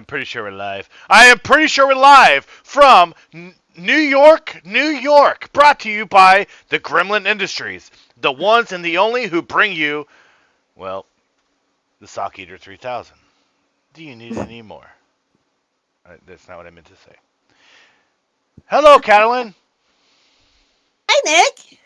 pretty sure we're live. I am pretty sure we're live from New York, New York. Brought to you by the Gremlin Industries, the ones and the only who bring you, well, the Sock Eater 3000. Do you need any more? That's not what I meant to say. Hello, Catalin. Hi, Nick.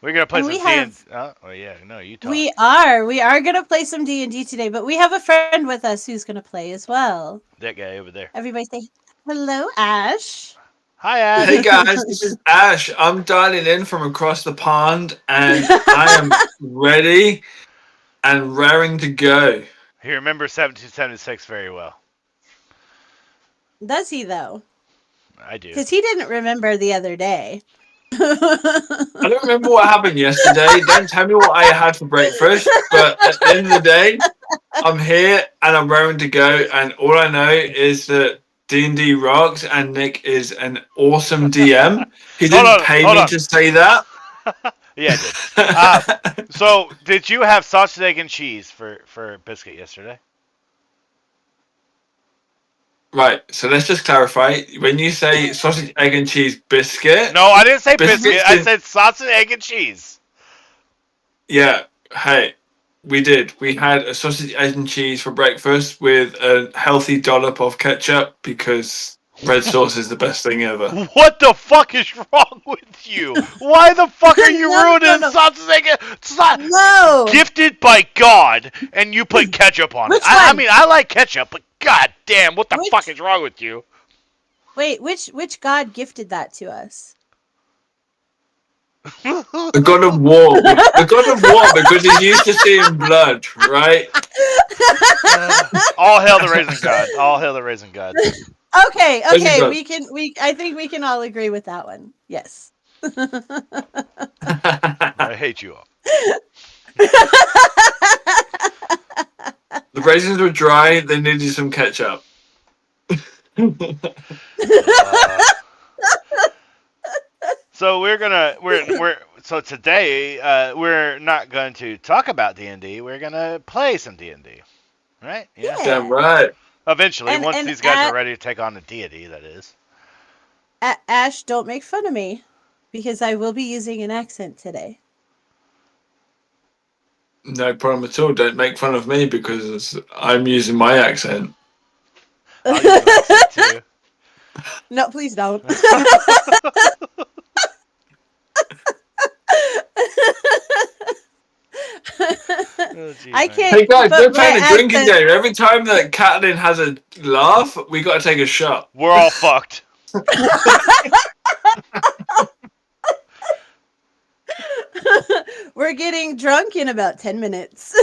We're gonna play And some we D&D. have- Oh yeah, no, you talk. We are gonna play some D&D today, but we have a friend with us who's gonna play as well. That guy over there. Everybody say hello, Ash. Hi, Ash. Hey guys, this is Ash. I'm dialing in from across the pond and I am ready and raring to go. He remembers 1776 very well. Does he though? I do. Because he didn't remember the other day. I don't remember what happened yesterday. Don't tell me what I had for breakfast. But at the end of the day, I'm here and I'm raring to go. And all I know is that D&D rocks and Nick is an awesome DM. He didn't pay me to say that. Yeah, I did. So, did you have sausage, egg, and cheese for biscuit yesterday? Right, so let's just clarify. When you say sausage, egg, and cheese biscuit... No, I didn't say Biscuits biscuit. I didn't- said sausage, egg, and cheese. Yeah, hey, we did. We had a sausage, egg, and cheese for breakfast with a healthy dollop of ketchup because red sauce is the best thing ever. What the fuck is wrong with you? Why the fuck are you ruining No. sausage, egg, and... No. Gifted by God, and you put ketchup on it. Which I one? mean, I like ketchup, but god damn, what the Which- fuck is wrong with you? Wait, which god gifted that to us? The God of War. The God of War because he's used to seeing blood, right? All hail the raisin god. All hail the raisin god. Okay, Raisin god. I think we can all agree with that one. Yes. I hate you all. The raisins were dry, they needed some ketchup. So so today we're not going to talk about D&D. We're gonna play some D&D, right? Yeah. Damn right. Eventually, And- once and these guys at- are ready to take on the deity, that is. Ash, don't make fun of me because I will be using an accent today. No problem at all. Don't make fun of me because I'm using my accent. I'll use an accent too. No, please don't. Oh, geez, I man. can't. Hey guys, but we're playing my a drinking accent- game. Every time that Catelyn has a laugh, we got to take a shot. We're all fucked. We're getting drunk in about 10 minutes.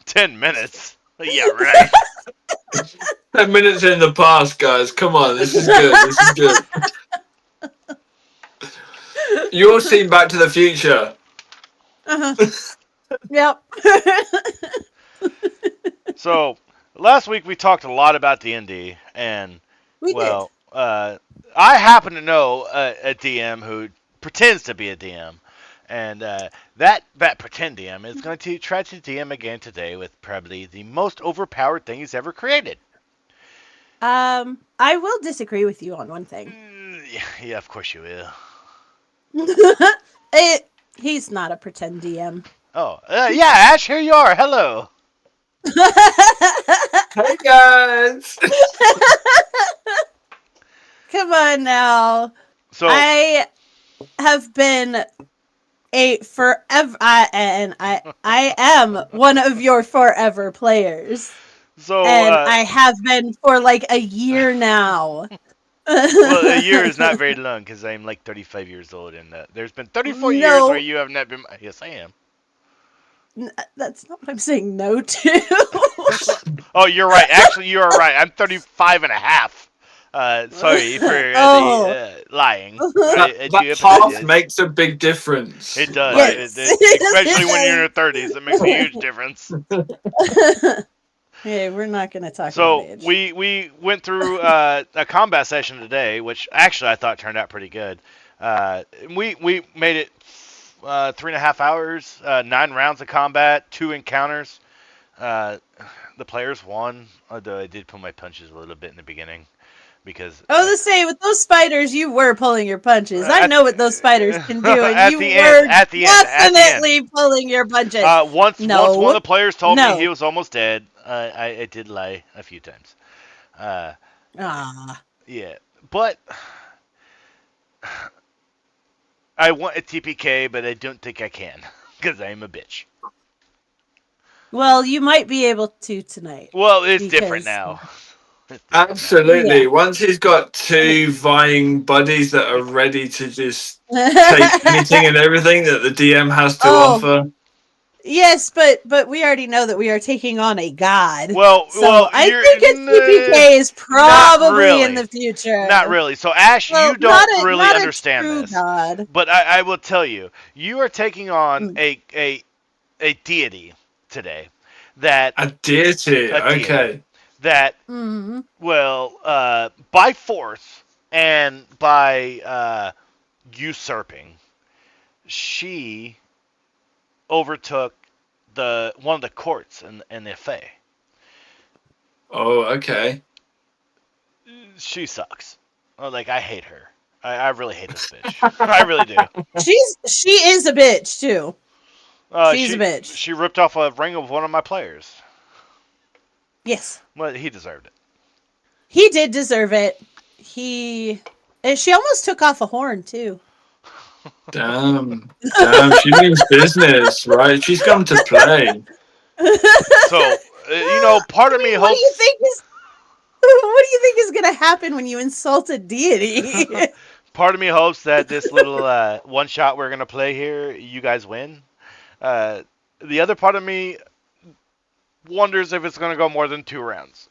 10 minutes. Yeah, right. 10 minutes in the past, guys. Come on, this is good. This is good. You all seen Back to the Future. Uh-huh. Yep. So last week we talked a lot about D&D, and We well, I happen to know a DM who pretends to be a DM, and that pretend DM is going to try to DM again today with probably the most overpowered thing he's ever created. did. I will disagree with you on one thing. Yeah, of course you will. He's not a pretend DM. Oh, yeah, Ash, here you are. Hello. Hey guys. Come on now. So I have been a forever, I am one of your forever players, so and I have been for like a year now. well, a year is not very long because I'm like 35 years old, and there's been 34 years No. where you have not been. Yes, I am. That's not what I'm saying no to. Oh, you're right. Actually, you are right. I'm 35 and a half. Sorry for Oh. the lying. That half makes a big difference. It does. Yes. Especially when you're in your 30s. It makes a huge difference. Hey, we're not going to talk So about age. we went through a combat session today, which actually I thought turned out pretty good. We made it 3.5 hours, 9 rounds of combat, 2 encounters. The players won, although I did pull my punches a little bit in the beginning because I was gonna say, with those spiders, you were pulling your punches. I At- know what those spiders can do, and at you the were end, at the end, at the end. definitely pulling your punches. Once one No. of the players told me No. he was almost dead. I did lie a few times. Ah. Yeah, but I want a TPK, but I don't think I can because I am a bitch. Well, you might be able to tonight. Well, it's Because- different now. It's different Absolutely. Yeah. Once he's got two vying buddies that are ready to just take anything and everything that the DM has to Oh. offer. Yes, but we already know that we are taking on a god. Well, So I think a TPK is probably really. in the future. Not really. So Ash, Well, you don't not a- really not a understand true this. God. But I will tell you, you are taking on a deity today that A deity. A deity. Okay. Mhm. by force and by usurping, she overtook one of the courts in the Fae. Oh, okay. She sucks. Like, I hate her. I really hate this bitch. I really do. She is a bitch too. She's a bitch. She ripped off a ring of one of my players. Yes, Well, he deserved it. he did deserve it. And she almost took off a horn too. Damn. She means business, right? She's come to play. So, part of me What hopes. do you think is? What do you think is going to happen when you insult a deity? Part of me hopes that this little one shot we're gonna play here, you guys win. The other part of me wonders if it's gonna go more than 2 rounds.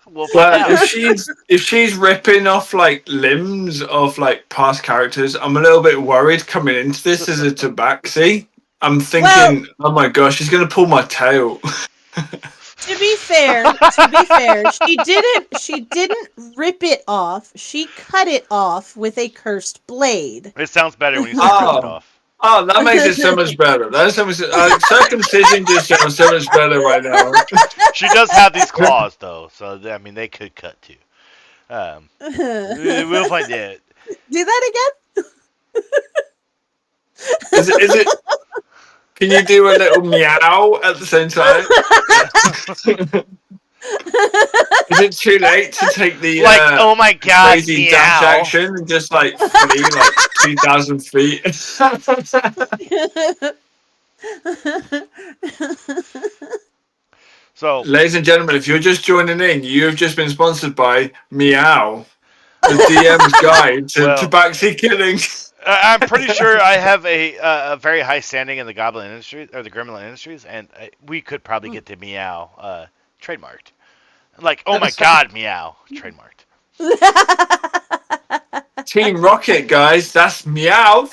We'll find But out. if she's ripping off like limbs of like past characters, I'm a little bit worried coming into this as a tabaxi. I'm thinking, oh my gosh, she's gonna pull my tail. To be fair, she didn't rip it off. She cut it off with a cursed blade. It sounds better when you say Oh. ripped off. Oh, that makes it so much better. That's so much. Circumcision just sounds so much better right now. She does have these claws though, so I mean they could cut too. We'll find out. Do that again? Is it? Can you do a little meow at the same time? Is it too late to take the Like, oh my god, crazy dash meow. action and just like flee like 2,000 feet? So Ladies and gentlemen, if you're just joining in, you have just been sponsored by Meow, the DM's guide to Well- tabaxi killing. I'm pretty sure I have a very high standing in the Goblin Industries or the Gremlin Industries, and we could probably get the meow trademarked. Like, oh my god, meow trademarked. Team Rocket, guys, that's Meow.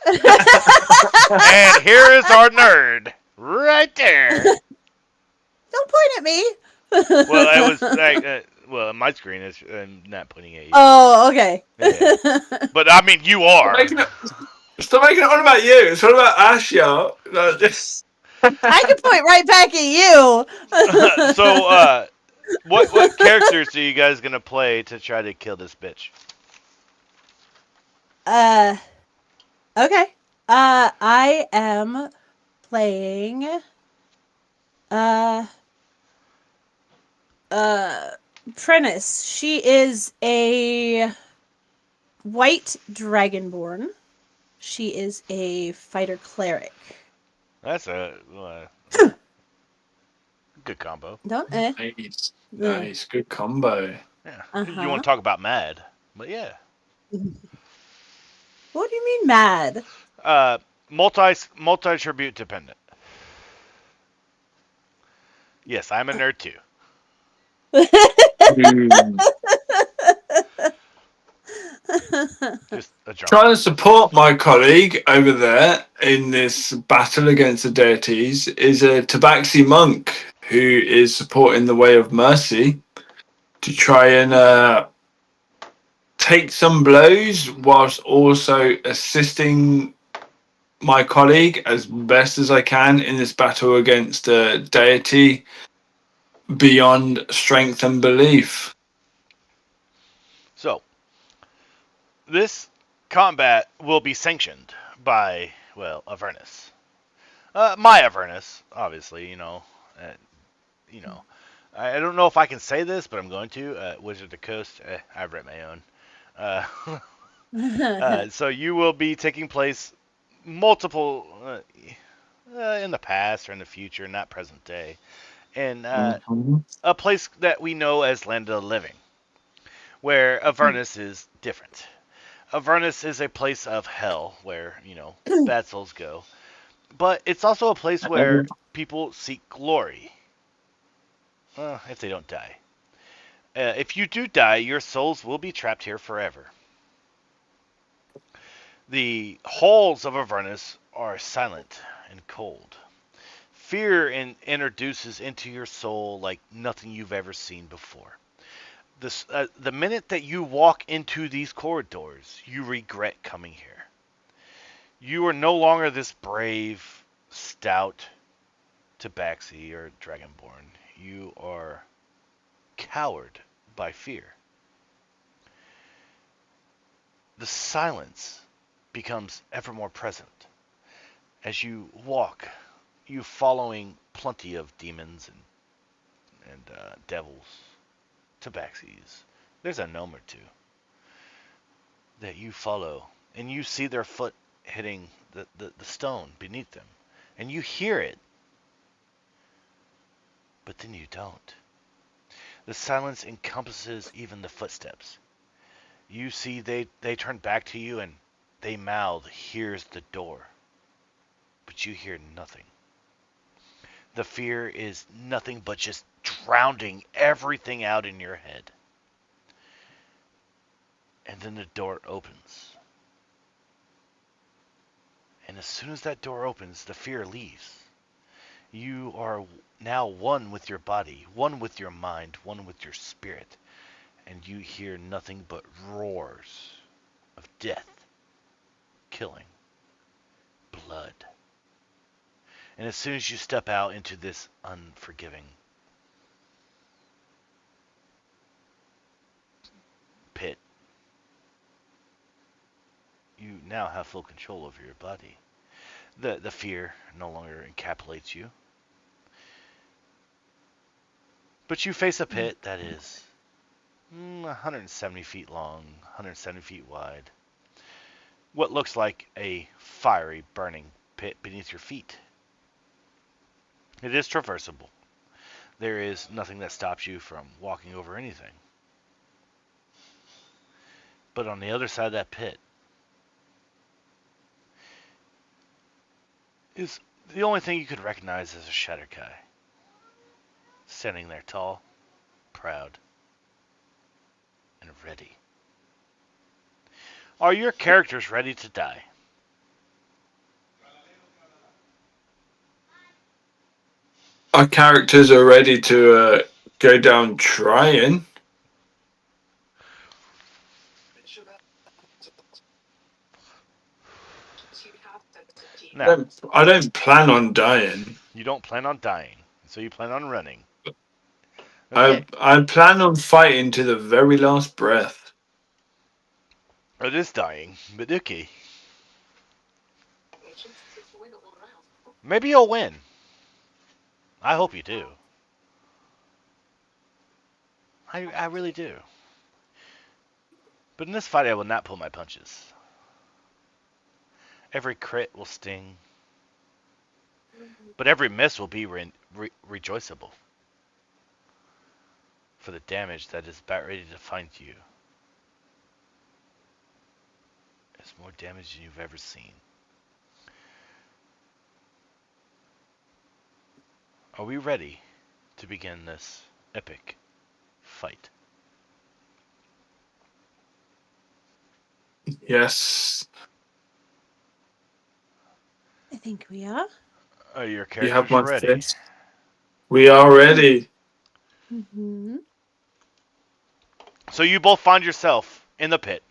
And here is our nerd right there. Don't point at me. Well, I was like, well, my screen is not pointing at you. Oh, okay. Yeah. But I mean, you are. Stop making it all about you. It's all about Ash, yo. I can point right back at you. So, what characters are you guys gonna play to try to kill this bitch? Okay. I am playing Prentice. She is a white dragonborn. She is a fighter cleric. That's a good combo. Don't Nice. Nice. Good combo. Yeah. Uh-huh. You want to talk about mad? But yeah. What do you mean mad? Multi tribute dependent. Yes, I'm a nerd too. Just a drunk. Trying to support my colleague over there in this battle against the deities is a Tabaxi monk who is supporting the Way of Mercy to try and take some blows whilst also assisting my colleague as best as I can in this battle against a deity beyond strength and belief. So, this combat will be sanctioned by, well, Avernus. My Avernus, obviously, you know. I don't know if I can say this, but I'm going to. Wizard of the Coast, I've read my own. So you will be taking place multiple in the past or in the future, not present day, in Mhm. a place that we know as Land of the Living, where Avernus is different. Avernus is a place of hell where, bad souls go. But it's also a place where people seek glory. If they don't die. If you do die, your souls will be trapped here forever. The halls of Avernus are silent and cold. Fear introduces into your soul like nothing you've ever seen before. The minute that you walk into these corridors, you regret coming here. You are no longer this brave, stout Tabaxi or Dragonborn. You are cowed by fear. The silence becomes ever more present. As you walk, you following plenty of demons and devils, Tabaxis. There's a gnome or two that you follow, and you see their foot hitting the stone beneath them, and you hear it, but then you don't. The silence encompasses even the footsteps. You see they turn back to you and they mouth, "Here's the door." But you hear nothing. The fear is nothing but just drowning everything out in your head. And then the door opens. And as soon as that door opens, the fear leaves. You are now one with your body, one with your mind, one with your spirit. And you hear nothing but roars of death, killing, blood. And as soon as you step out into this unforgiving pit, you now have full control over your body. The fear no longer encapsulates you. But you face a pit that is 170 feet long, 170 feet wide. What looks like a fiery, burning pit beneath your feet. It is traversable. There is nothing that stops you from walking over anything. But on the other side of that pit is the only thing you could recognize as a Shatterkai. Standing there tall, proud, and ready. Are your characters ready to die? Our characters are ready to go down trying. Now, I don't plan on dying. you don't plan on dying, so you plan on running. Okay. I plan on fighting to the very last breath. It is dying, but okay. Maybe you'll win. I hope you do. I really do. But in this fight, I will not pull my punches. Every crit will sting. But every miss will be rejoiceable. For the damage that is about ready to find you. It's more damage than you've ever seen. Are we ready to begin this epic fight? Yes. I think we are. Are your You have characters my ready? fist. We are ready. Mm-hmm. So you both find yourself in the pit.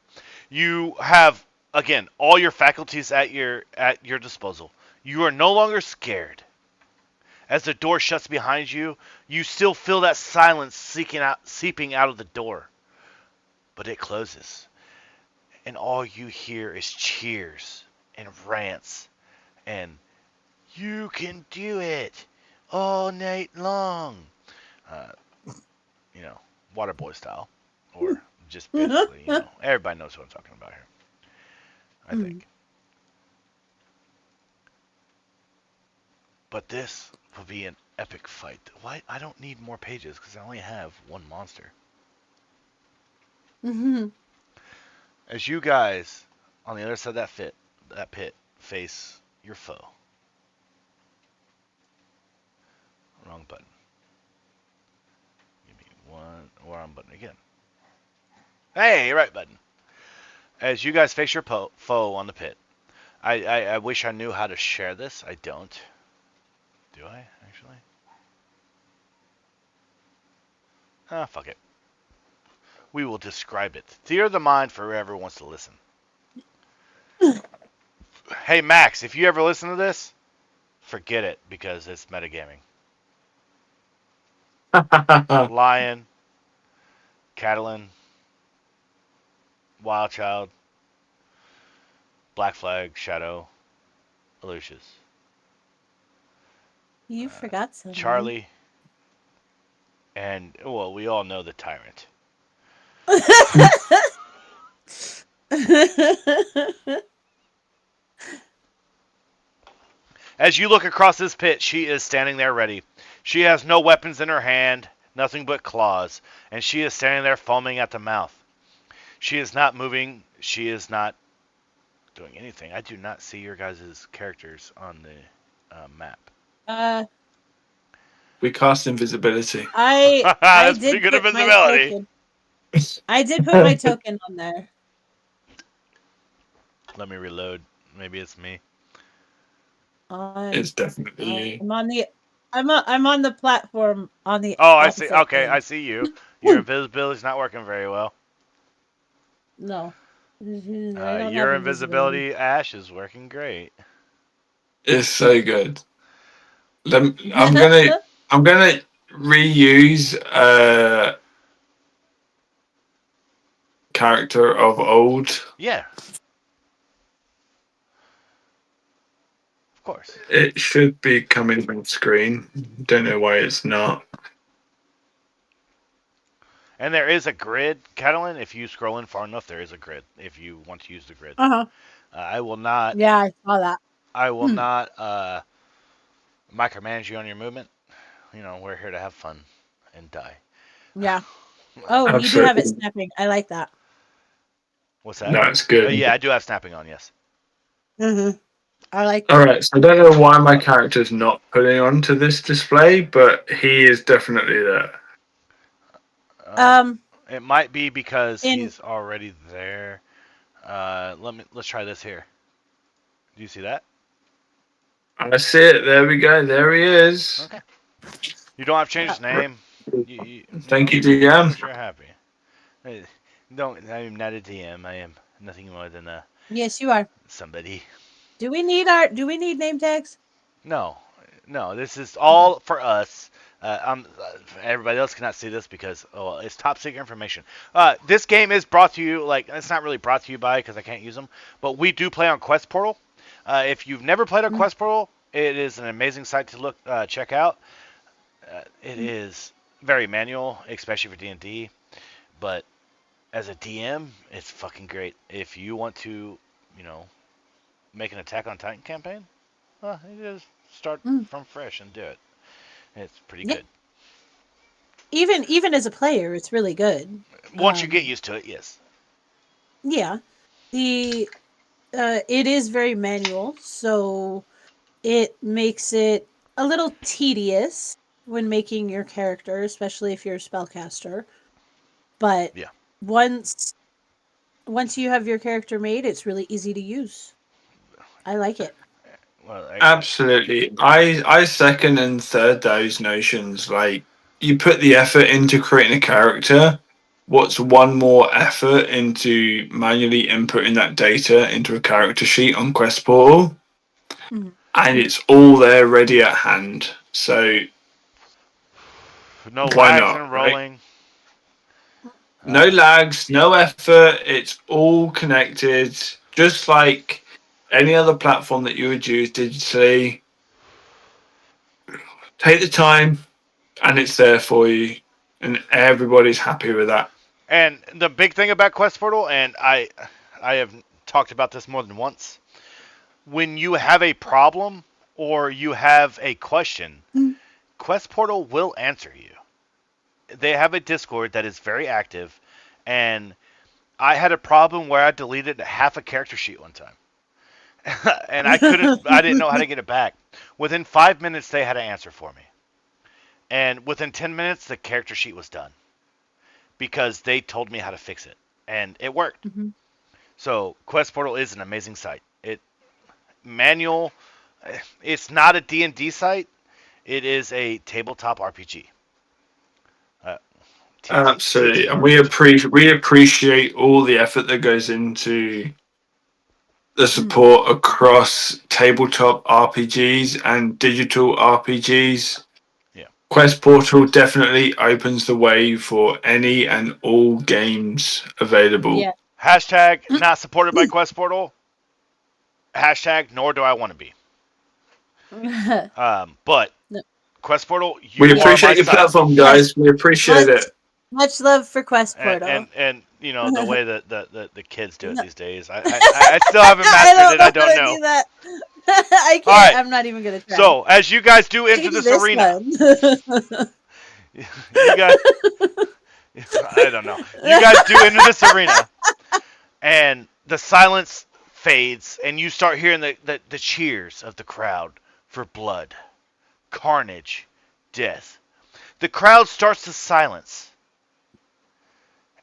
You have again, all your faculties at your disposal. You are no longer scared. As the door shuts behind you, you still feel that silence seeping out of the door. But it closes, and all you hear is cheers and rants and "You can do it all night long," uh, Waterboy style, or just basically, everybody knows what I'm talking about here. I think. But this will be an epic fight. Why? I don't need more pages because I only have one monster. Mm-hmm. As you guys on the other side of that pit face your foe. Wrong button. Give me one. Wrong button again. Hey, right button. As you guys face your foe on the pit. I wish I knew how to share this. I don't. Do I, actually? Ah, fuck it. We will describe it. Theater of the mind for whoever wants to listen. Hey, Max, if you ever listen to this, forget it, because it's metagaming. Lion, Catalan, Wild Child, Black Flag, Shadow, Aloysius. You forgot something. Charlie, and, well, we all know the Tyrant. As you look across this pit, she is standing there ready. She has no weapons in her hand, nothing but claws, and she is standing there foaming at the mouth. She is not moving. She is not doing anything. I do not see your guys' characters on the map. We cast invisibility. I That's did pretty good put invisibility. my token. I did put my token on there. Let me reload. Maybe it's me. It's definitely you. I'm on the platform on the. Oh, I see. opposite Okay, end. I see you. Your invisibility's not working very well. No. I don't have Your invisibility, Ash, is working great. It's so good. I'm gonna reuse a character of old. Yeah. Of course. It should be coming on screen. Don't know why it's not. And there is a grid, Catalan. If you scroll in far enough, there is a grid. If you want to use the grid, I will not. Yeah, I saw that. I will not micromanage you on your movement. We're here to have fun and die. Yeah. Oh, Absolutely. you do have it snapping. I like that. What's that? No, it's good. Yeah, I do have snapping on. Yes. I like. All right, so I don't know why my character's not putting onto this display, but he is definitely there. It might be because he's already there. Let's try this here. Do you see that? I see it. There we go. There he is. Okay. You don't have to change his name. Thank you, DM. You're happy. I'm not a DM. I am nothing more than a. Yes, you are. Somebody. Do we need name tags? No. This is all for us. Everybody else cannot see this because it's top secret information. This game is brought to you, it's not really brought to you by because I can't use them, but we do play on Quest Portal. If you've never played on Quest Portal, it is an amazing site to check out. It is very manual, especially for D&D, but as a DM, it's fucking great. If you want to, make an Attack on Titan campaign, you just start from fresh and do it. It's pretty good. Even as a player, it's really good. Once you get used to it, yes. Yeah. It is very manual, so it makes it a little tedious when making your character, especially if you're a spellcaster. But once you have your character made, it's really easy to use. I like it. Well, Absolutely. I second and third those notions. Like, you put the effort into creating a character, what's one more effort into manually inputting that data into a character sheet on Quest Portal? Mhm. And it's all there ready at hand. So No why lags not, and right? rolling. No lags, no effort. It's all connected, just like any other platform that you would use digitally. Take the time, and it's there for you, and everybody's happy with that. And the big thing about Quest Portal, and I have talked about this more than once, when you have a problem or you have a question, Quest Portal will answer you. They have a Discord that is very active, and I had a problem where I deleted half a character sheet one time. And I didn't know how to get it back. Within 5 minutes, they had an answer for me. And within 10 minutes, the character sheet was done. Because they told me how to fix it. And it worked. Mhm. So, Quest Portal is an amazing site. It's not a D&D site. It is a tabletop RPG. Absolutely, and TTRPG. we appreciate all the effort that goes into the support across tabletop RPGs and digital RPGs. Yeah. Quest Portal definitely opens the way for any and all games available. Yeah. Hashtag not supported by Quest Portal. Hashtag nor do I want to be. But No. Quest Portal, We you are appreciate my your site. platform, guys. We appreciate it. Much love for Quest Portal. And you know the way that the kids do it these days. I still haven't mastered it. I don't know. Do that. I can't. All right. I'm not even gonna try. So as you guys do enter this arena, you guys, I don't know. You guys do enter this arena, and the silence fades, and you start hearing the cheers of the crowd for blood, carnage, death. The crowd starts to silence.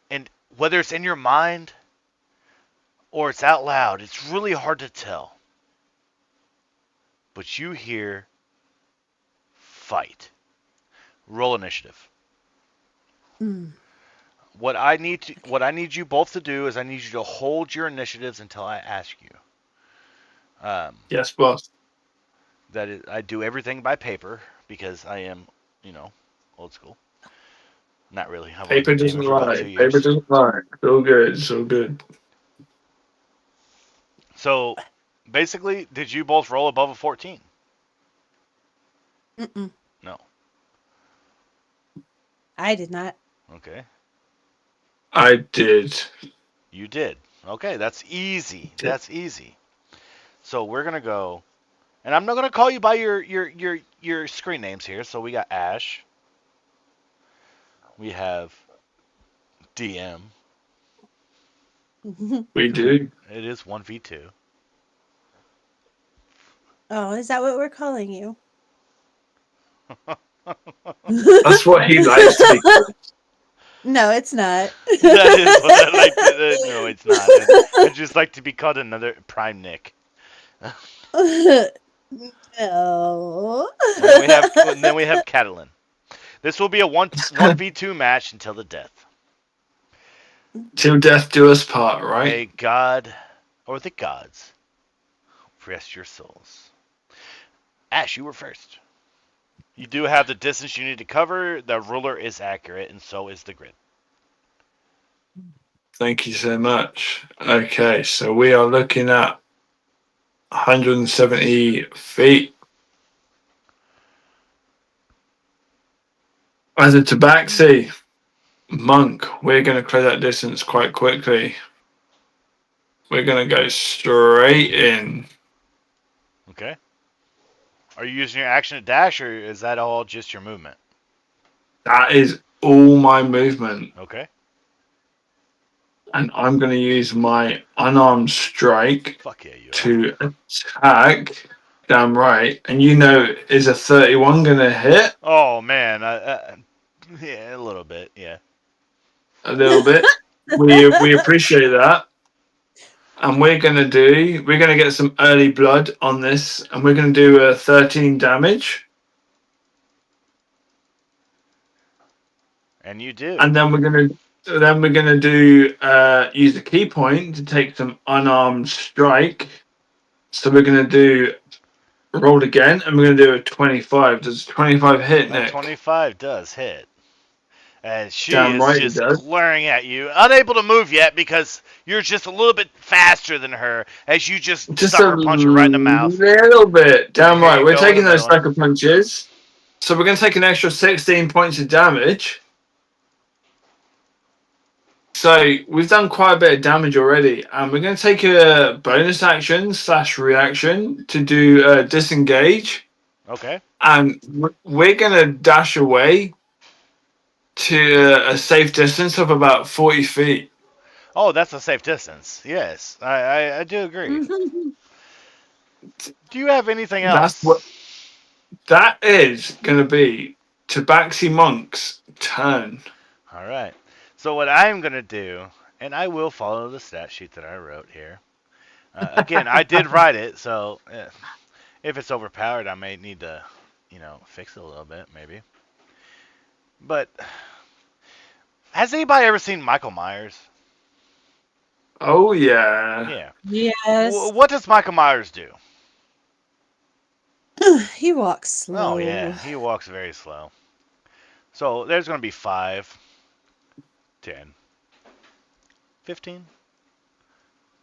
And whether it's in your mind or it's out loud, it's really hard to tell. But you hear fight. Roll initiative. What I need you both to do is I need you to hold your initiatives until I ask you. Yes, boss. That is, I do everything by paper because I am, old school. Not really. I've only Paper been gaming doesn't for about lie. 2 years. Paper doesn't lie. So good. So good. So, basically, did you both roll above a 14? Mm-mm. No. I did not. Okay. I did. You did. Okay, that's easy. That's easy. So we're gonna go, and I'm not gonna call you by your screen names here. So we got Ash. We have DM. We do. It is 1v2. Oh, is that what we're calling you? That's what he likes to be called. No, it's not. That is what I like to. No, it's not. I just like to be called another Prime Nick. No. And then we have Catalan. This will be a 1v2 match until the death. Till death do us part, right? May God, or the gods, rest your souls. Ash, you were first. You do have the distance you need to cover. The ruler is accurate, and so is the grid. Thank you so much. Okay, so we are looking at 170 feet. As a tabaxi monk, we're going to clear that distance quite quickly. We're going to go straight in. Okay. Are you using your action to dash, or is that all just your movement? That is all my movement. Okay. And I'm going to use my unarmed strike Fuck yeah, you to attack. Damn right. And is a 31 going to hit? Oh, man. Yeah, a little bit, yeah. A little bit. We appreciate that. And we're going to get some early blood on this. And we're going to do 13 damage. And you do. And then we're going So then we're going to do use the key point to take some unarmed strike. So we're going to do roll again, and we're going to do a 25. Does 25 hit, That Nick? 25 does hit. And she Damn is right it just does. glaring at you, unable to move yet because you're just a little bit faster than her as you just sucker punch her right in the mouth. Little bit. Damn Here right. you We're go in taking the those middle. sucker punches. So we're going to take an extra 16 points of damage. So we've done quite a bit of damage already, and we're going to take a bonus action / reaction to do disengage, Okay. and we're going to dash away to a safe distance of about 40 feet. Oh, that's a safe distance. Yes, I do agree. Do you have anything That's else? what that is going to be. Tabaxi Monk's turn. All right. So what I'm going to do, and I will follow the stat sheet that I wrote here. Again, I did write it, so if it's overpowered, I may need to, fix it a little bit, maybe. But has anybody ever seen Michael Myers? Oh yeah. Yeah. Yes. What does Michael Myers do? He walks slow. Oh yeah, he walks very slow. So there's going to be 5, 10, 15,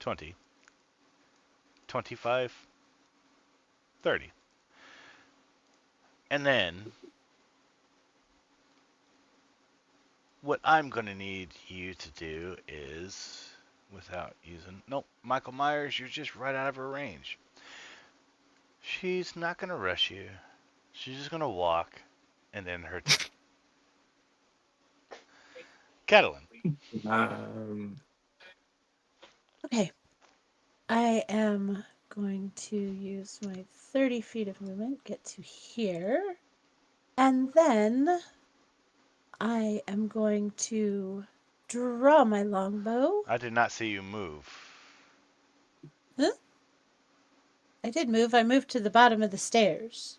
20, 25, 30. And then what I'm going to need you to do is, without using... Nope, Michael Myers, you're just right out of her range. She's not going to rush you. She's just going to walk, and then her turn. Catalan. Okay. I am going to use my 30 feet of movement, get to here. And then I am going to draw my longbow. I did not see you move. Huh? I did move. I moved to the bottom of the stairs.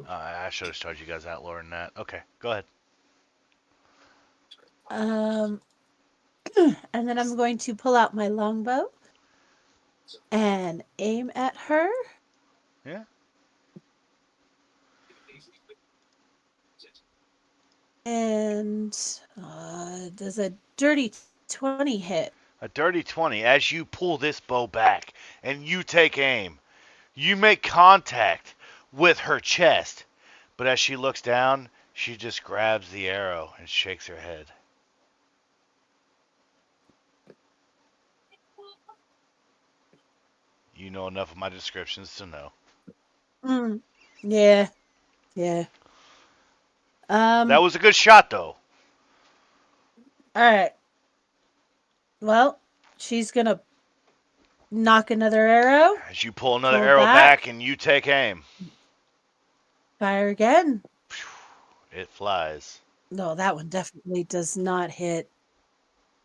I should have started you guys out lower than that. Okay, go ahead. And then I'm going to pull out my longbow and aim at her. Yeah. And does a dirty 20 hit? A dirty 20. As you pull this bow back and you take aim, you make contact with her chest. But as she looks down, she just grabs the arrow and shakes her head. You know enough of my descriptions to know. Yeah. Yeah. That was a good shot, though. All right. Well, she's going to knock another arrow. As you pull another arrow back and you take aim. Fire again. It flies. No, that one definitely does not hit.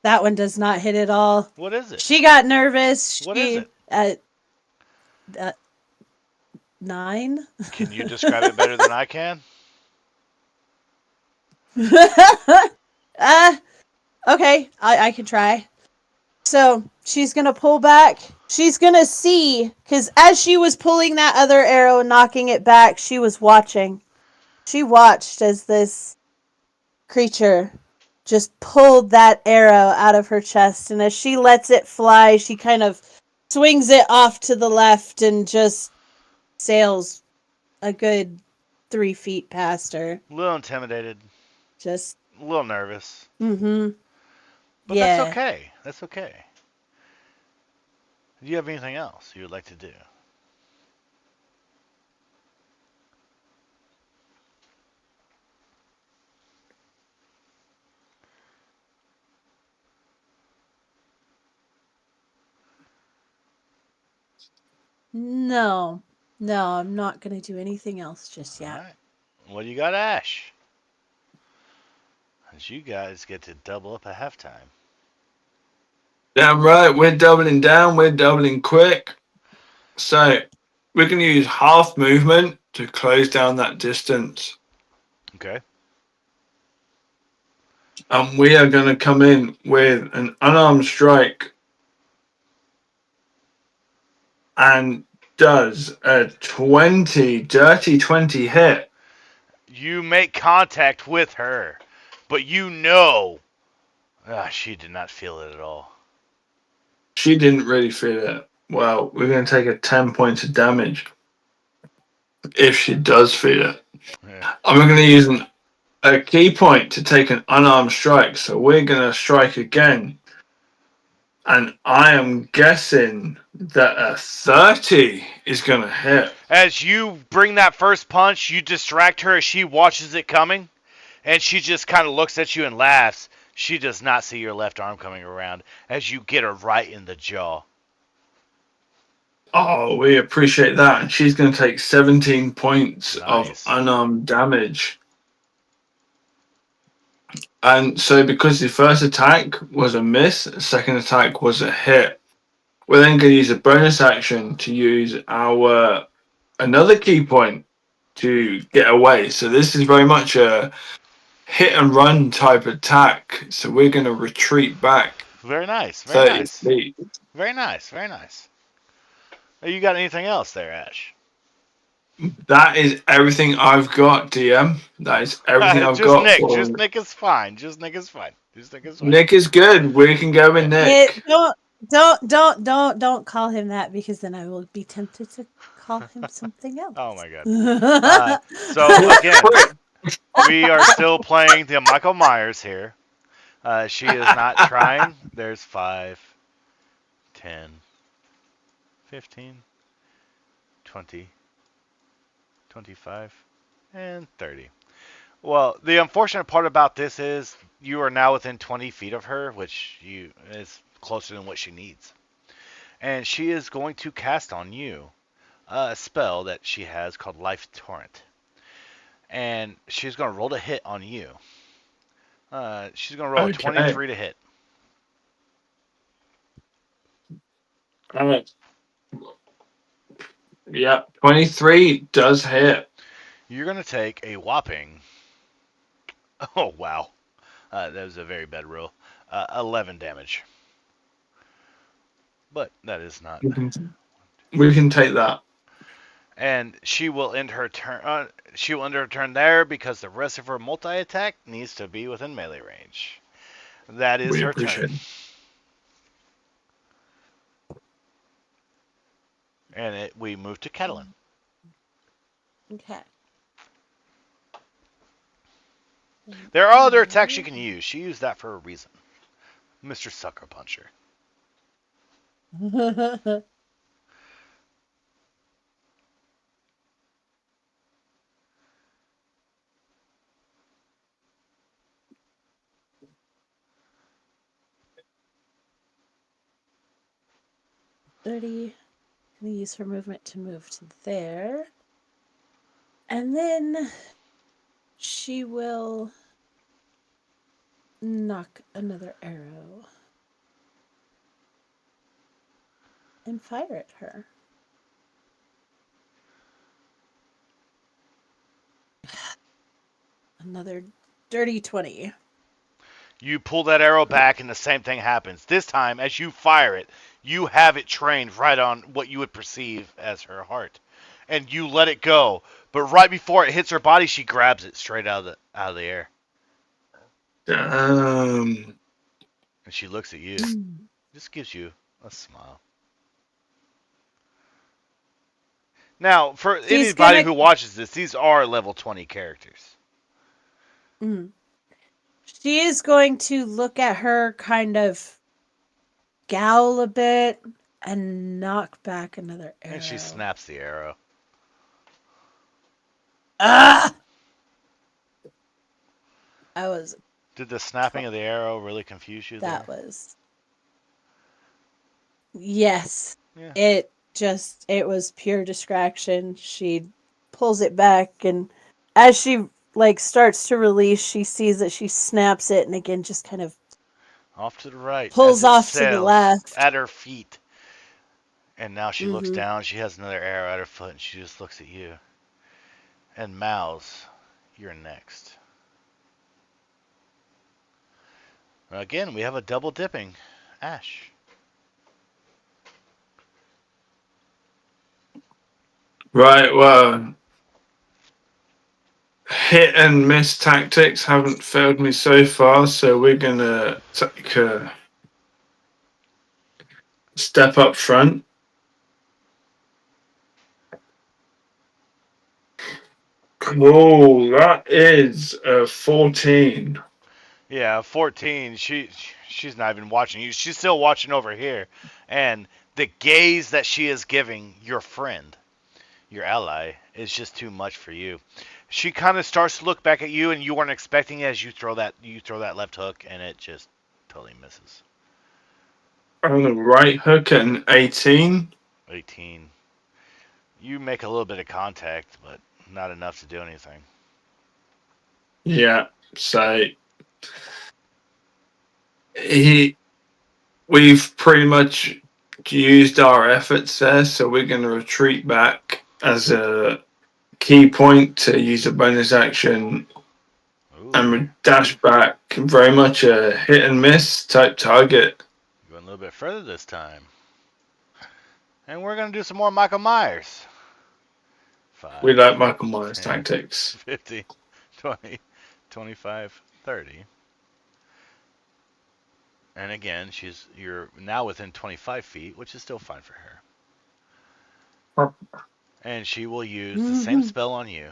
That one does not hit at all. What is it? She got nervous. What is it? 9. Can you describe it better than I can? Okay, I can try. So she's gonna pull back. She's gonna see, because as she was pulling that other arrow and knocking it back, she was watching. She watched as this creature just pulled that arrow out of her chest, and as she lets it fly, she kind of swings it off to the left and just sails a good 3 feet past her. A little intimidated. Just a little nervous. Mm-hmm. But that's okay. That's okay. Do you have anything else you would like to do? No. No, I'm not going to do anything else just yet. All right. What do you got, Ash? As you guys get to double up at halftime. Damn right, we're doubling down, we're doubling quick. So we're going to use half movement to close down that distance. Okay. And we are going to come in with an unarmed strike. And does a 20, dirty 20 hit. You make contact with her, but you know she did not feel it at all. She didn't really feel it. Well, we're going to take a 10 points of damage if she does feel it. Yeah. I'm going to use a key point to take an unarmed strike. So we're going to strike again. And I am guessing that a 30 is going to hit. As you bring that first punch, you distract her as she watches it coming, and she just kind of looks at you and laughs. She does not see your left arm coming around as you get her right in the jaw. Oh, we appreciate that. And she's going to take 17 points of unarmed damage. And so because the first attack was a miss, the second attack was a hit. We're then going to use a bonus action to use our another key point to get away. So this is very much a hit and run type attack. So we're going to retreat back. Very nice. Very nice. Feet. Very nice. Very nice. You got anything else there, Ash? That is everything I've got, DM. That is everything I've got. Nick. Just Nick is fine. Just Nick is fine. Nick is good. We can go with Nick. Don't call him that, because then I will be tempted to call him something else. Oh my god. So again, we are still playing the Michael Myers here. She is not trying. There's 5, 10, 15, 20, 25, and 30. Well, the unfortunate part about this is you are now within 20 feet of her, which is closer than what she needs. And she is going to cast on you a spell that she has called Life Torrent. And she's going to roll to hit on you. She's going to roll a 23 to hit. All right. Yeah, 23 does hit. You're going to take a whopping... Oh, wow. That was a very bad roll. 11 damage. But that is not... We can take that. And she will end her turn. She will end her turn there because the rest of her multi-attack needs to be within melee range. That is her turn. And we move to Catalan. Okay. There are other attacks she can use. She used that for a reason. Mr. Sucker Puncher. I'm gonna use her movement to move to there. And then she will knock another arrow and fire at her. Another dirty 20. You pull that arrow back and the same thing happens. This time, as you fire it, you have it trained right on what you would perceive as her heart. And you let it go. But right before it hits her body, she grabs it straight out of the air. And she looks at you. Just gives you a smile. Now, for anybody who watches this, these are level 20 characters. She is going to look at her, kind of scowl a bit, and knock back another arrow. And she snaps the arrow. Ah! Did the snapping of the arrow really confuse you? That was. Yes. Yeah. It was pure distraction. She pulls it back, and as she starts to release, she sees that she snaps it, and again just kind of off to the right, pulls off to the left at her feet. And now she looks down. She has another arrow at her foot, and she just looks at you. And Mouse, you're next. Again, we have a double dipping. Ash. Right, well, hit and miss tactics haven't failed me so far, so we're gonna take a step up front. Cool, that is a 14. Yeah, 14. She's not even watching you. She's still watching over here. And the gaze that she is giving your friend, your ally, is just too much for you. She kind of starts to look back at you, and you weren't expecting it as you throw that left hook, and it just totally misses. On the right hook and 18. 18. You make a little bit of contact, but not enough to do anything. Yeah, so we've pretty much used our efforts there, so we're going to retreat back as a key point to use a bonus action. Ooh. And dash back. Very much a hit and miss type target. Going a little bit further this time. And we're going to do some more Michael Myers. 5, We like Michael Myers 10, tactics. 50, 20, 25, 30. And again, you're now within 25 feet, which is still fine for her. And she will use the same spell on you.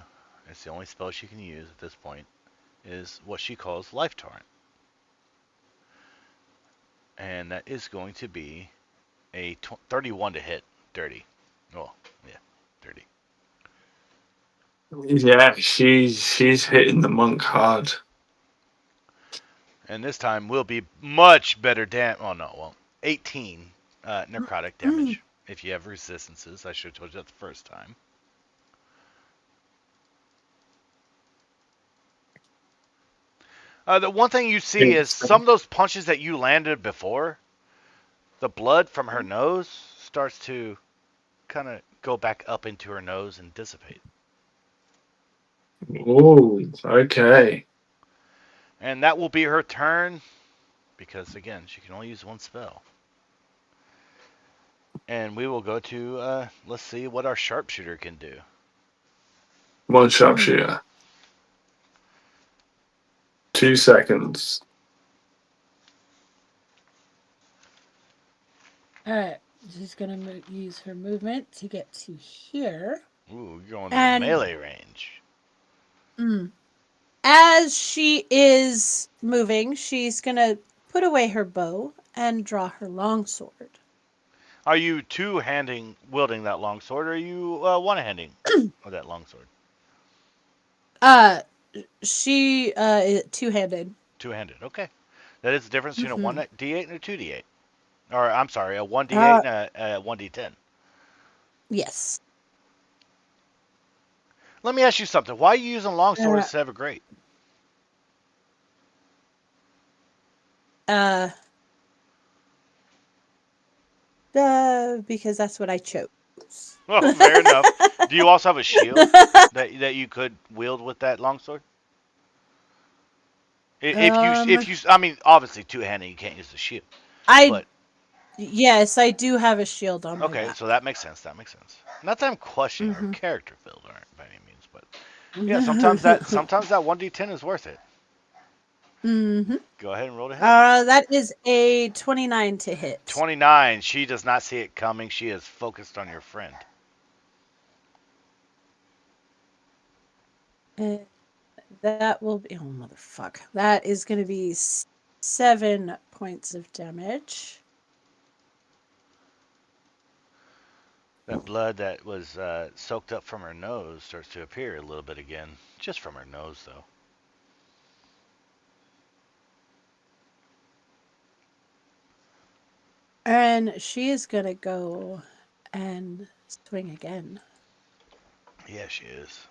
It's the only spell she can use at this point, is what she calls Life Torrent. And that is going to be a 31 to hit. Dirty. Oh, yeah, dirty. Yeah, she's hitting the monk hard. And this time will be much better damage. Oh, no, well, 18 necrotic damage. If you have resistances, I should have told you that the first time. The one thing you see is some of those punches that you landed before, the blood from her nose starts to kind of go back up into her nose and dissipate. Oh, okay. And that will be her turn, because, again, she can only use one spell. And we will go to, let's see what our sharpshooter can do. One sharpshooter. 2 seconds. Alright, she's gonna use her movement to get to here. Ooh, you're going to melee range. As she is moving, she's gonna put away her bow and draw her longsword. Are you two-handing wielding that longsword, or are you one-handing with that longsword? She is two-handed. Two-handed, okay. That is the difference between a 1d8 and a 2d8. Or, I'm sorry, a 1d8 and a 1d10. Yes. Let me ask you something. Why are you using longsword instead of a great? Because that's what I chose. Oh, fair enough. Do you also have a shield that you could wield with that longsword? If you, I mean, obviously two-handed, you can't use the shield. Yes, I do have a shield on. Okay, so that makes sense. Not that I'm questioning her character build by any means, but yeah, sometimes that 1d10 is worth it. Go ahead and roll to hit. That is a 29 to hit. 29. She does not see it coming. She is focused on your friend. That will be... Oh, motherfuck. That is going to be 7 points of damage. That blood that was soaked up from her nose starts to appear a little bit again. Just from her nose, though. And she is going to go and swing again. Yeah, she is.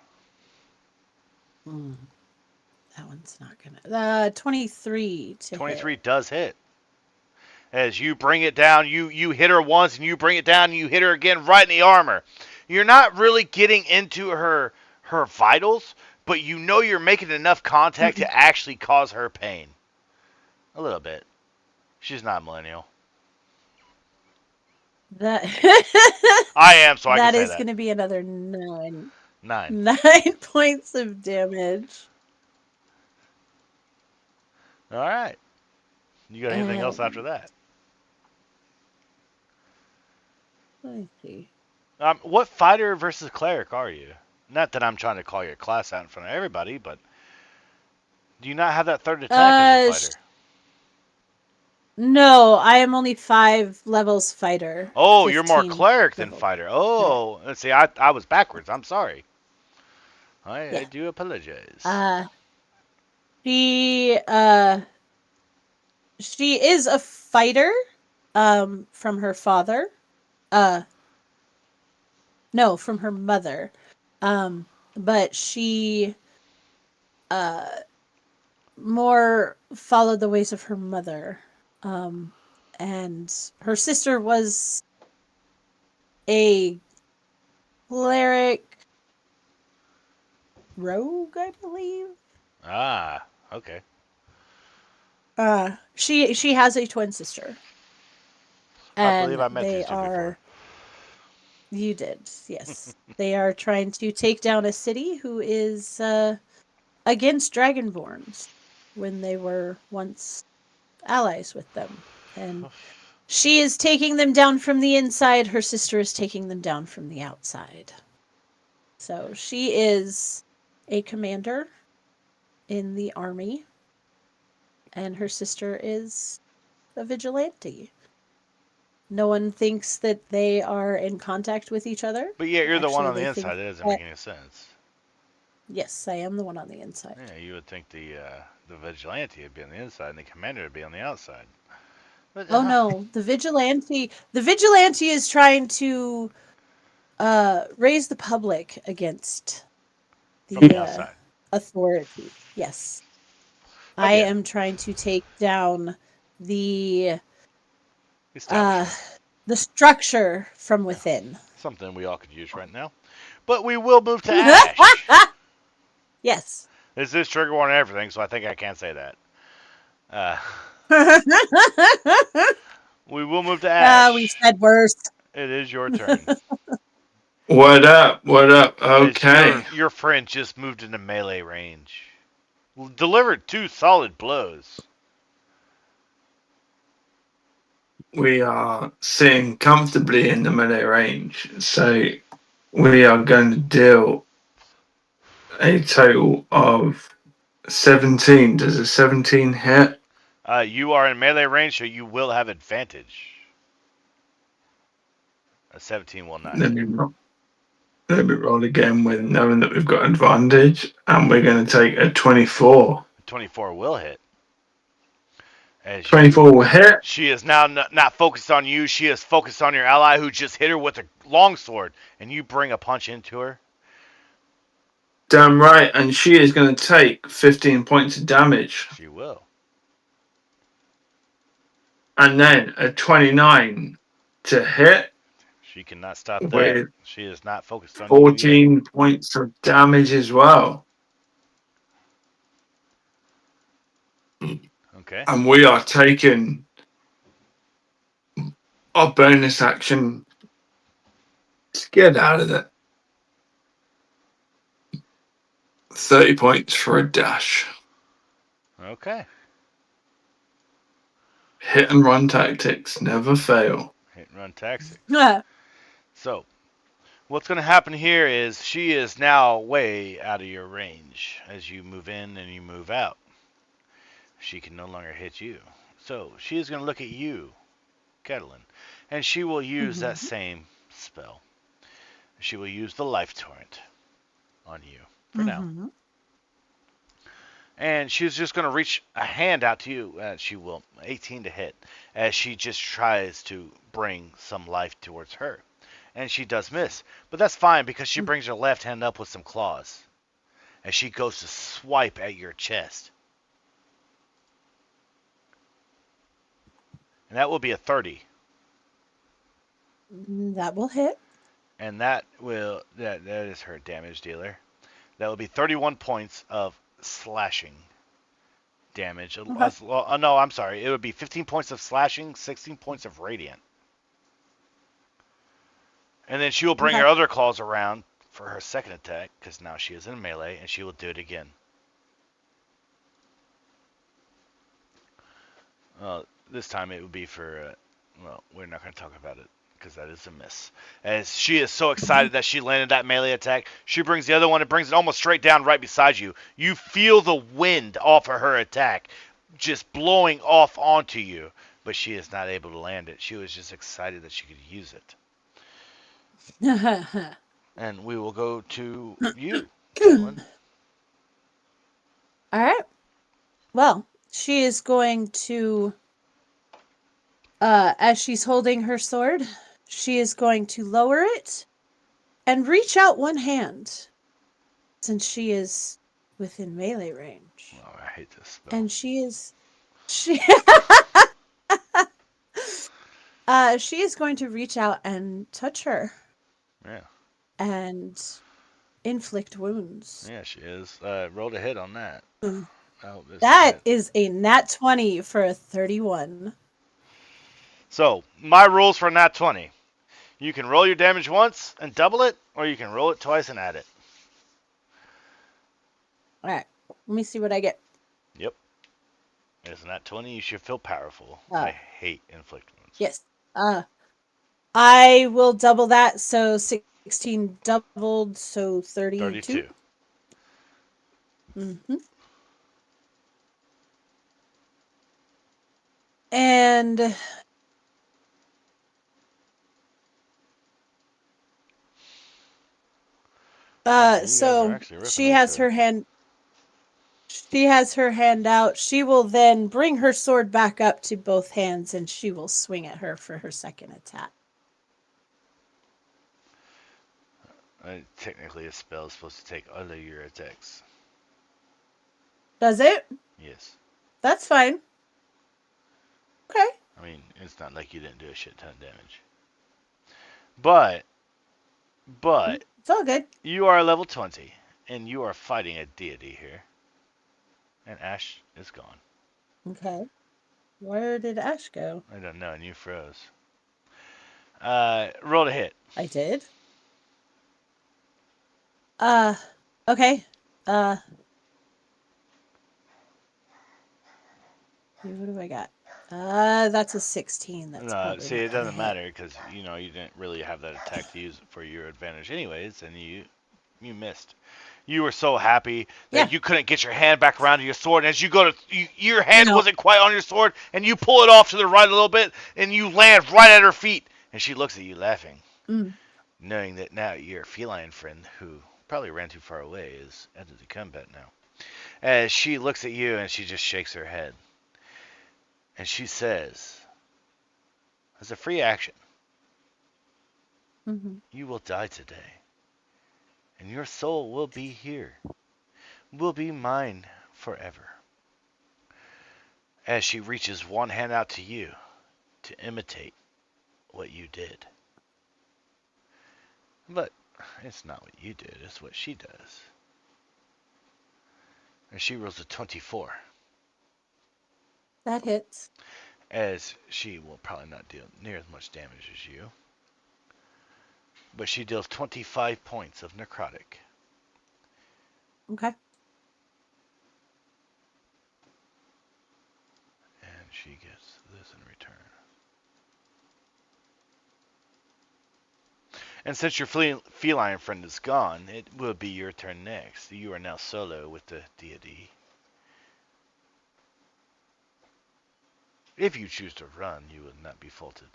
That one's not gonna. 23 to 23 hit. does hit. As you bring it down, you hit her once, and you bring it down, and you hit her again right in the armor. You're not really getting into her vitals, but you know you're making enough contact to actually cause her pain. A little bit. She's not a millennial. That I am, so I can that say is that. going to be another 9. 9. 9 points of damage. All right. You got anything else And after that? let me see. What fighter versus cleric are you? Not that I'm trying to call your class out in front of everybody, but do you not have that third attack as a fighter? No, I am only 5 levels fighter. Oh, you're more 15 cleric than level. fighter. Oh, let's see. I was backwards. I'm sorry. I Yeah. do apologize. She is a fighter from her father. No, from her mother. But she more followed the ways of her mother. And her sister was a cleric rogue, I believe. Ah, okay. She has a twin sister. I believe And I met they these two are before. You did, yes. They are trying to take down a city who is against Dragonborns when they were once allies with them. And she is taking them down from the inside. Her sister is taking them down from the outside. So she is a commander in the army, and her sister is a vigilante. No one thinks that they are in contact with each other. But yeah, you're the one Actually, on the they think inside. That doesn't that- make any sense. Yes, I am the one on the inside. Yeah, you would think the vigilante would be on the inside and the commander would be on the outside. But, Oh no, the vigilante is trying to raise the public against from the the outside. authority. Yes. I Again, am trying to take down the establishment. the structure from within. Something we all could use right now. But we will move to Ash. Yes. This is trigger warning and everything, so I think I can't say that. We will move to Ash. We said worse. It is your turn. What up? What up? Okay. Your friend just moved into melee range. Delivered 2 solid blows. We are sitting comfortably in the melee range, so we are going to deal a total of 17. Does a 17 hit? You are in melee range, so you will have advantage. A 17 will not hit. Let me roll again with knowing that we've got advantage, and we're going to take a 24. 24 will hit. 24 will hit. She is now not focused on you. She is focused on your ally who just hit her with a longsword, and you bring a punch into her. Damn right, and she is going to take 15 points of damage. She will. And then a 29 to hit. She cannot stop that. She is not focused on you. 14 points of damage as well. Okay. And we are taking our bonus action to get out of it. 30 points for a dash. Okay. Hit and run tactics never fail. Hit and run tactics. So, what's going to happen here is she is now way out of your range as you move in and you move out. She can no longer hit you. So, she is going to look at you, Ketelin, and she will use that same spell. She will use the life torrent on you for now. And she's just going to reach a hand out to you. She will 18 to hit as she just tries to bring some life towards her. And she does miss. But that's fine because she brings her left hand up with some claws. As she goes to swipe at your chest. And that will be a 30. That will hit. And that is her damage dealer. That will be 31 points of slashing damage. Okay. No, I'm sorry. It would be 15 points of slashing, 16 points of radiant. And then she will bring Okay. her other claws around for her second attack, because now she is in melee, and she will do it again. This time it would be for, well, we're not going to talk about it, because that is a miss. As she is so excited that she landed that melee attack, she brings the other one and brings it almost straight down right beside you. You feel the wind off of her attack just blowing off onto you, but she is not able to land it. She was just excited that she could use it. And we will go to you, Caitlin. All right. Well, she is going to, as she's holding her sword, she is going to lower it and reach out one hand, since she is within melee range. Oh, I hate this spell. And she is going to reach out and touch her. Yeah. And inflict wounds. Yeah, she is. Rolled a hit on that. That is a nat 20 for a 31. So, my rules for nat 20. You can roll your damage once and double it, or you can roll it twice and add it. Alright, let me see what I get. Yep. It's nat 20, you should feel powerful. I hate inflict wounds. Yes. I will double that, so 16 doubled, so 32. Mm-hmm. And so she has her hand. She has her hand out. She will then bring her sword back up to both hands, and she will swing at her for her second attack. Technically, a spell is supposed to take all of your attacks. Does it? Yes. That's fine. Okay. I mean, it's not like you didn't do a shit ton of damage. But it's all good. You are level 20, and you are fighting a deity here. And Ash is gone. Okay. Where did Ash go? I don't know, and you froze. Roll a hit. I did. Okay. What do I got? That's a 16. That's see, it doesn't matter because you didn't really have that attack to use for your advantage, anyways, and you missed. You were so happy that you couldn't get your hand back around to your sword, and as you go to, your hand wasn't quite on your sword, and you pull it off to the right a little bit, and you land right at her feet, and she looks at you laughing, knowing that now your feline friend, who probably ran too far away, is entered the combat now. As she looks at you, and she just shakes her head. And she says, as a free action, you will die today. And your soul will be here. Will be mine forever. As she reaches one hand out to you to imitate what you did. But it's not what you did, it's what she does. And she rolls a 24. That hits. As she will probably not deal near as much damage as you. But she deals 25 points of necrotic. Okay. And she gets this in return. And since your feline friend is gone, it will be your turn next. You are now solo with the deity. If you choose to run, you will not be faulted.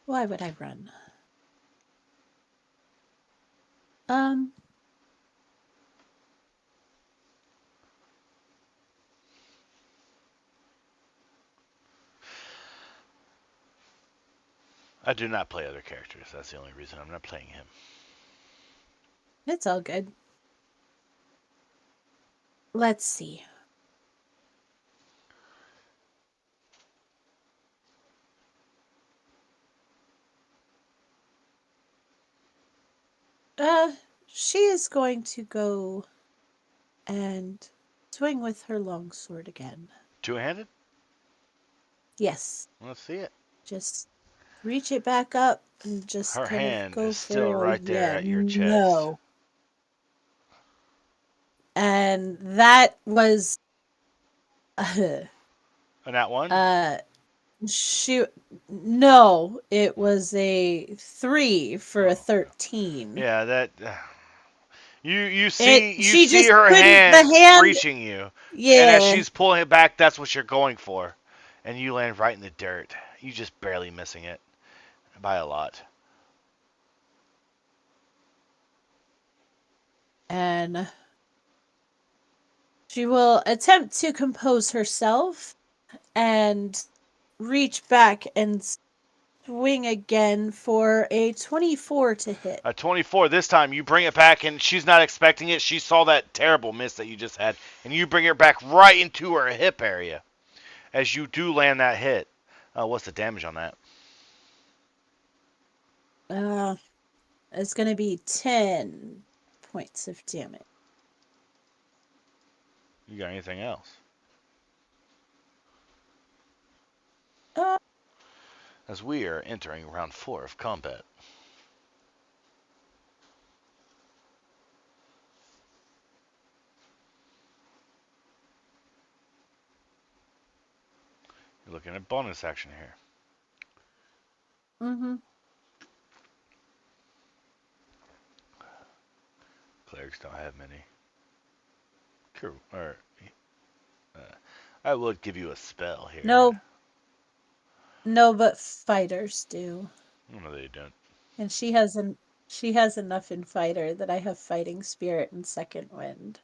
Why would I run? I do not play other characters. That's the only reason I'm not playing him. It's all good. Let's see. she is going to go and swing with her longsword again. Two-handed? Yes. Let's see it. Just reach it back up and just Her kind of hand go is for still right there at your chest. No. And that was And that one? No, it was a 3 for a 13. Yeah, that you She see just her couldn't. hand, The hand. reaching you, and as Yeah. she's pulling it back, that's what you're going for, and you land right in the dirt. You just barely missing it by a lot. And she will attempt to compose herself and reach back and swing again for a 24 to hit. A 24 this time. You bring it back, and she's not expecting it. She saw that terrible miss that you just had, and you bring it back right into her hip area. As you do land that hit. What's the damage on that? It's going to be 10 points of damage. You got anything else? As we are entering round 4 of combat. You're looking at bonus action here. Mm-hmm. Clerics don't have many. Cool. Or, I will give you a spell here. No, but fighters do. No, they don't. And she has enough in fighter that I have fighting spirit and second wind.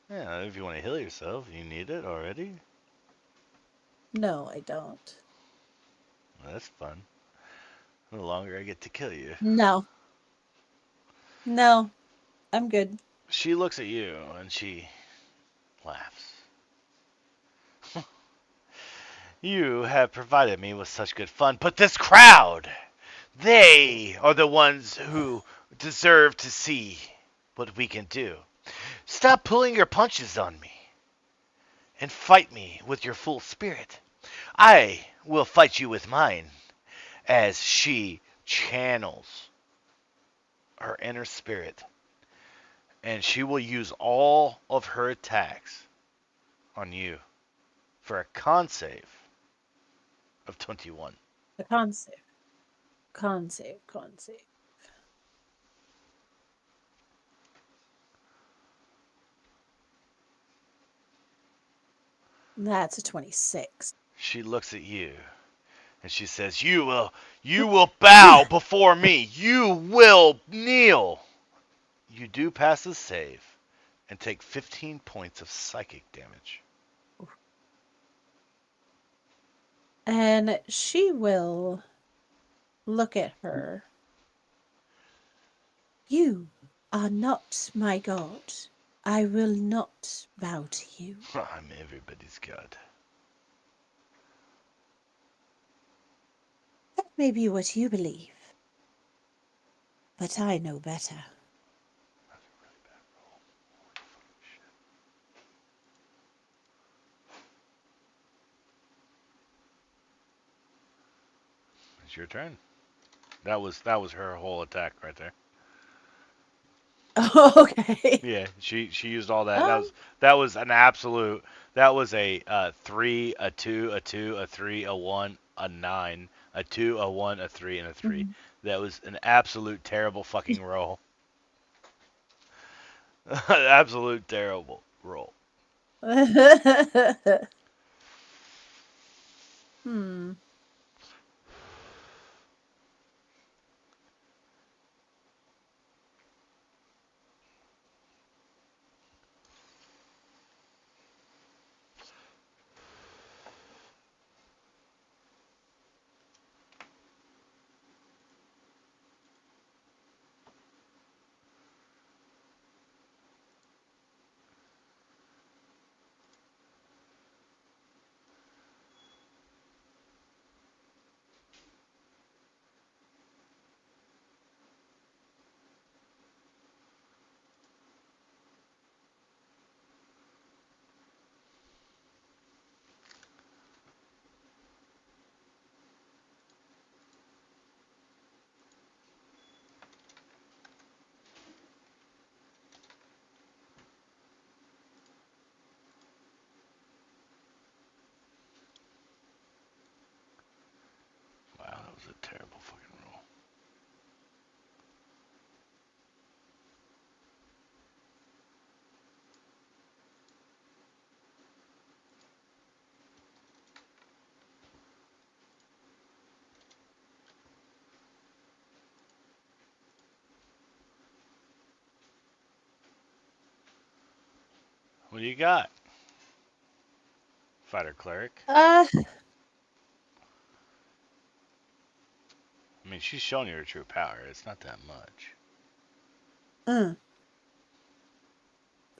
Yeah, if you want to heal yourself, you need it already. No, I don't. Well, that's fun. The longer I get to kill you. No, I'm good. She looks at you and she laughs. You have provided me with such good fun, but this crowd, they are the ones who deserve to see what we can do. Stop pulling your punches on me and fight me with your full spirit. I will fight you with mine as she channels her inner spirit, and she will use all of her attacks on you for a con save of 21. A con save. Con save. That's a 26. She looks at you and she says, You will bow before me. You will kneel. You do pass the save and take 15 points of psychic damage. And she will look at her. You are not my god. I will not bow to you. I'm everybody's god. That may be what you believe. But I know better. That's a really bad roll. Holy fucking shit. It's your turn. That was her whole attack right there. Oh, okay. Yeah, she used all that. That was an absolute. That was a 3, a 2, a 2, a 3, a 1, a 9, a 2, a 1, a 3, and a 3. Mhm. That was an absolute terrible fucking roll. Absolute terrible roll. Hmm. What do you got? Fighter cleric. Uh, I mean, she's showing you her true power. It's not that much.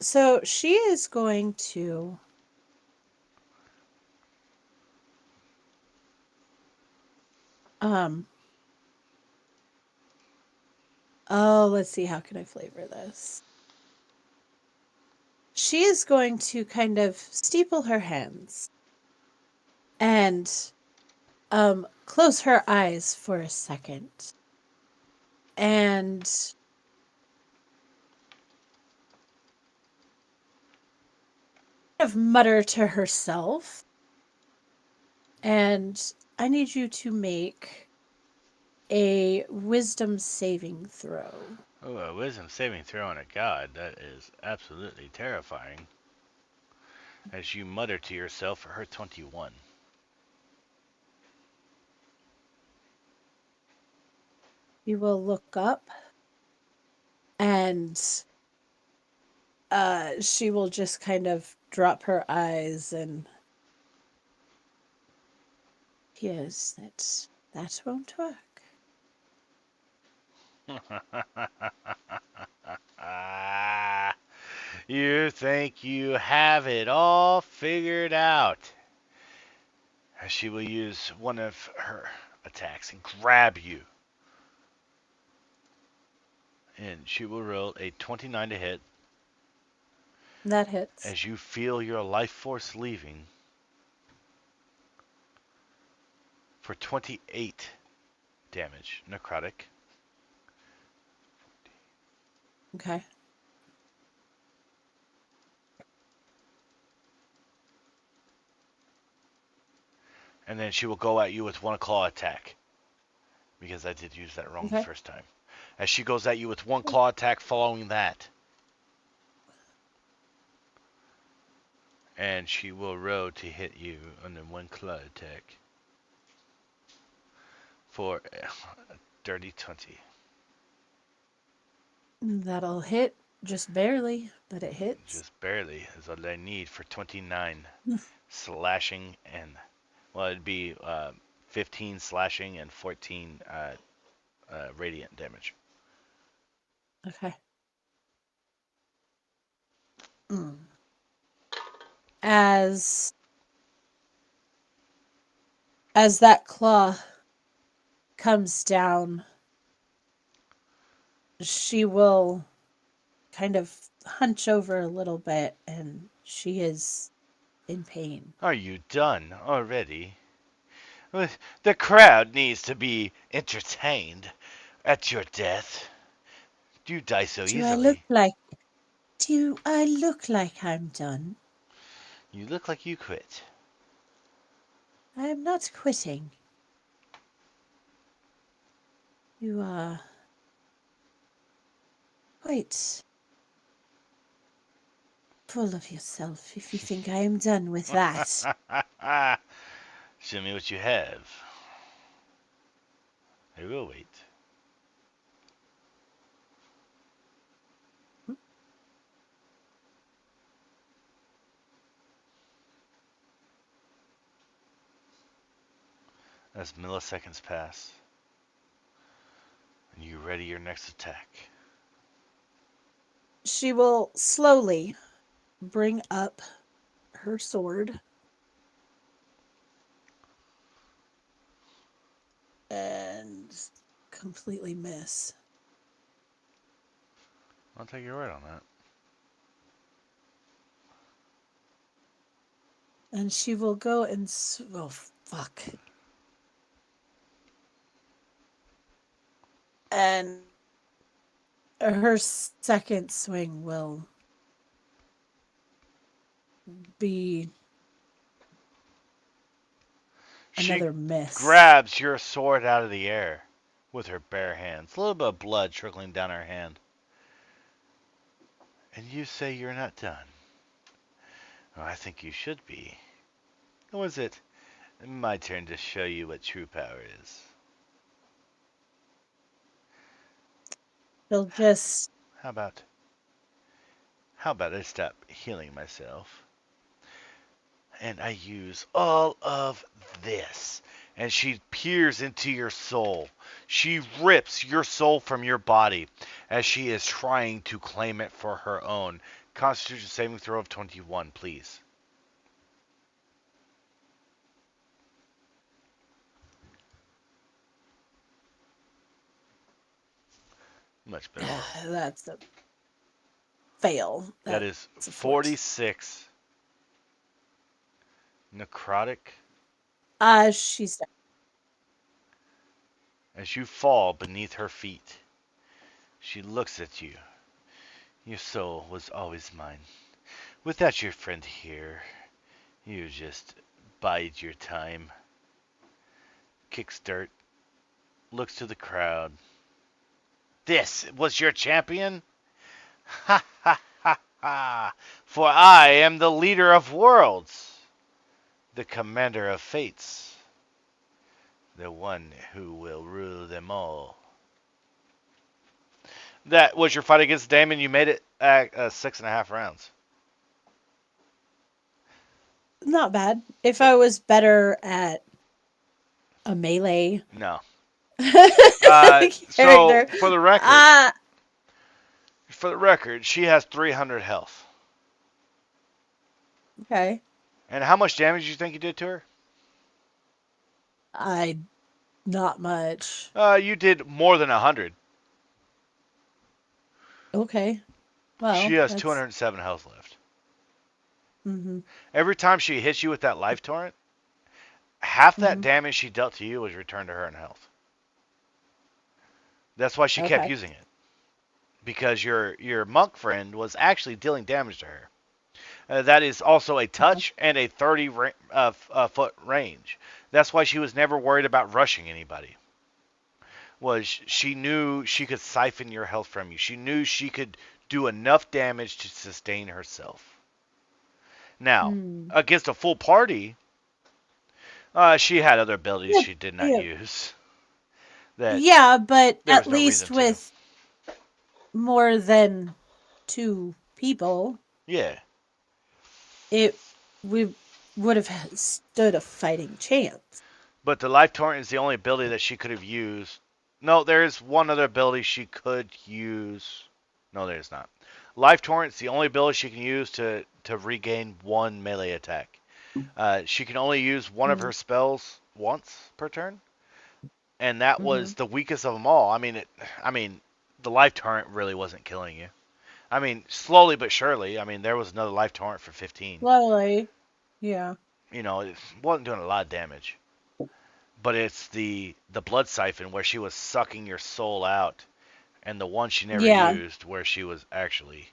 So she is going to oh, let's see, how can I flavor this? She is going to kind of steeple her hands and close her eyes for a second and kind of mutter to herself. And I need you to make a wisdom saving throw. Oh, a wisdom saving throw on a god. That is absolutely terrifying. As you mutter to yourself for her 21. You will look up and she will just kind of drop her eyes and yes, that won't work. You think you have it all figured out. She will use one of her attacks and grab you. And she will roll a 29 to hit. That hits. As you feel your life force leaving for 28 damage, necrotic. Okay. And then she will go at you with one claw attack. Because I did use that wrong the first time. As she goes at you with one claw attack following that. And she will roll to hit you on the one claw attack. For a dirty 20. That'll hit just barely, but it hits. Just barely is all I need for 29 slashing and, well, it'd be 15 slashing and 14 radiant damage. Okay. As that claw comes down, she will kind of hunch over a little bit, and she is in pain. Are you done already? The crowd needs to be entertained at your death. You die so easily. Do I look like I'm done? You look like you quit. I am not quitting. You are quite full of yourself if you think I am done with that. Show me what you have. I will wait. As milliseconds pass, and you ready your next attack. She will slowly bring up her sword and completely miss. I'll take your word on that. And she will go and oh fuck. And her second swing will be another miss. Grabs your sword out of the air with her bare hands. A little bit of blood trickling down her hand. And you say you're not done. Well, I think you should be. Or was it my turn to show you what true power is? They'll just... How about How about I stop healing myself? And I use all of this. And she peers into your soul. She rips your soul from your body as she is trying to claim it for her own. Constitution saving throw of 21, please. Much better. That's a fail. That is 46. Necrotic. She's dead. As you fall beneath her feet, she looks at you. Your soul was always mine. Without your friend here, you just bide your time. Kicks dirt, looks to the crowd. This was your champion? Ha ha ha ha! For I am the leader of worlds, the commander of fates, the one who will rule them all. That was your fight against Damon. You made it at 6.5 rounds. Not bad. If I was better at a melee. No. So for the record, she has 300 health. Okay. And how much damage do you think you did to her? Not much. You did more than 100. Okay. Well, she has 207 health left. Mm-hmm. Every time she hits you with that life torrent, half that damage she dealt to you was returned to her in health. That's why she kept using it. Because your monk friend was actually dealing damage to her. That is also a touch and a 30-foot range. That's why she was never worried about rushing anybody. She knew she could siphon your health from you. She knew she could do enough damage to sustain herself. Now, against a full party, she had other abilities she did not use. But at least with more than 2 people. Yeah. We would have stood a fighting chance. But the life torrent is the only ability that she could have used. No, there is one other ability she could use. No, there is not. Life torrent is the only ability she can use to regain 1 melee attack. She can only use one of her spells once per turn. And that was the weakest of them all. I mean, the life torrent really wasn't killing you. I mean, slowly but surely. I mean, there was another life torrent for 15. Slowly, yeah. You know, it wasn't doing a lot of damage. But it's the blood siphon where she was sucking your soul out. And the one she never used where she was actually...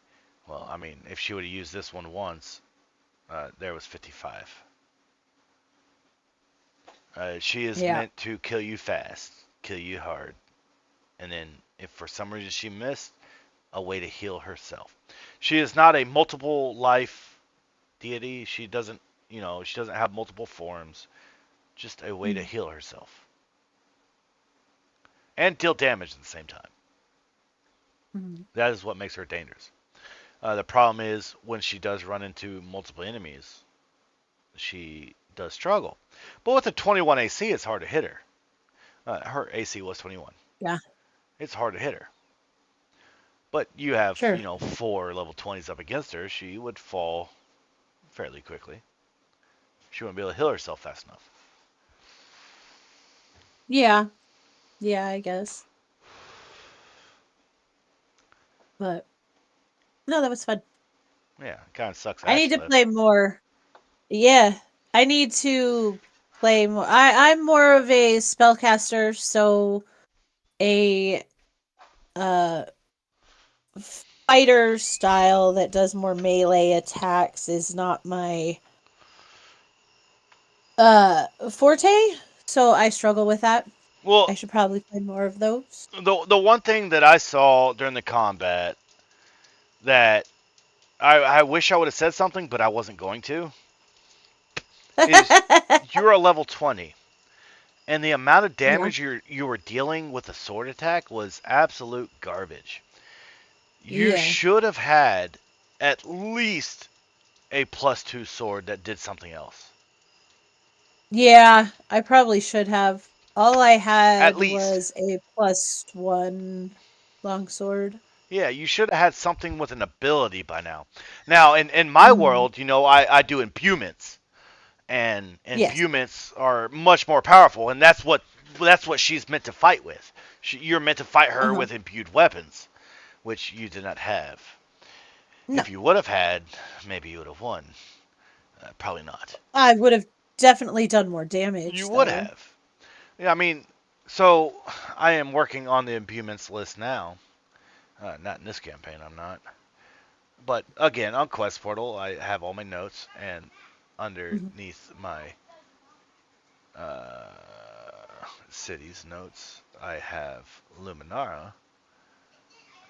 Well, I mean, if she would have used this one once, there was 55. She is meant to kill you fast, kill you hard. And then, if for some reason she missed, a way to heal herself. She is not a multiple life deity. She doesn't have multiple forms. Just a way to heal herself. And deal damage at the same time. That is what makes her dangerous. The problem is, when she does run into multiple enemies, she does struggle. But with a 21 AC, it's hard to hit her. Her AC was 21. Yeah. It's hard to hit her. But you have, 4 level 20s up against her, she would fall fairly quickly. She wouldn't be able to heal herself fast enough. Yeah. Yeah, I guess. But no, that was fun. Yeah, it kind of sucks. I need to play more. Yeah, I need to play more. I'm more of a spellcaster, so a fighter style that does more melee attacks is not my forte. So I struggle with that. Well, I should probably play more of those. The one thing that I saw during the combat that I wish I would have said something, but I wasn't going to, is you're a level 20. And the amount of damage you were dealing with a sword attack was absolute garbage. You should have had at least a +2 sword that did something else. Yeah, I probably should have. All I At had least. was a +1 longsword. Yeah, you should have had something with an ability by now. Now, in my Mm. world, I do imbuements, and Yes. imbuements are much more powerful, and that's what she's meant to fight with. You're meant to fight her Uh-huh. with imbued weapons, which you did not have. No, If you would have had, maybe you would have won. Probably not. I would have definitely done more You damage, would though. have. Yeah, I mean, so I am working on the imbuements list now. Not in this campaign, I'm not. But again, on Quest Portal, I have all my notes, and Mhm. underneath my uh, cities notes, I have Luminara,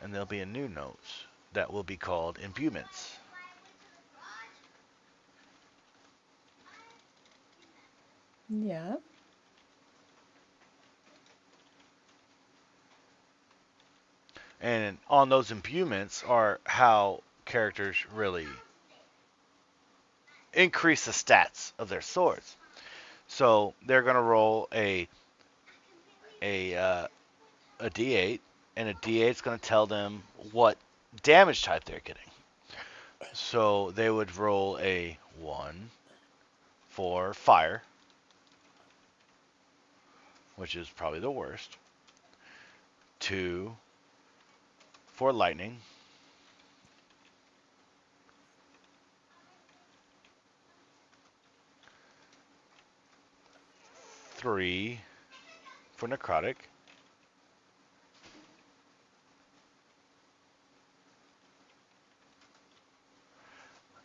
and there'll be a new note that will be called imbuements. Yeah. And on those imbuements are how characters really increase the stats of their swords. So they're gonna roll a uh, a d8, and a d8 is gonna tell them what damage type they're getting. So they would roll a 1 for fire, which is probably the worst. 2 for lightning. 3 for necrotic.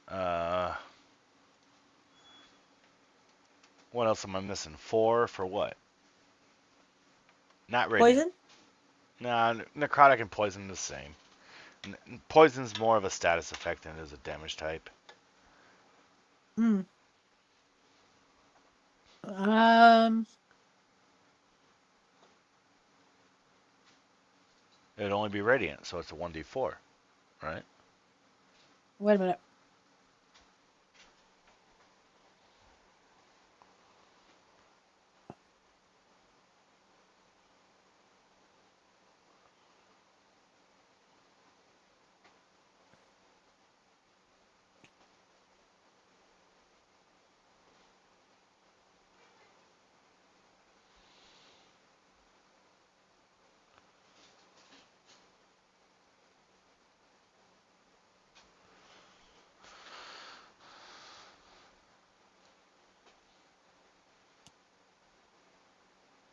Uh, what else am I missing? 4 for what? Not radiant. Poison? Nah, necrotic and poison are the same. Poison's more of a status effect than it is a damage type. Hmm. Um, It'd only be radiant, so it's a 1d4, right? wait a minute.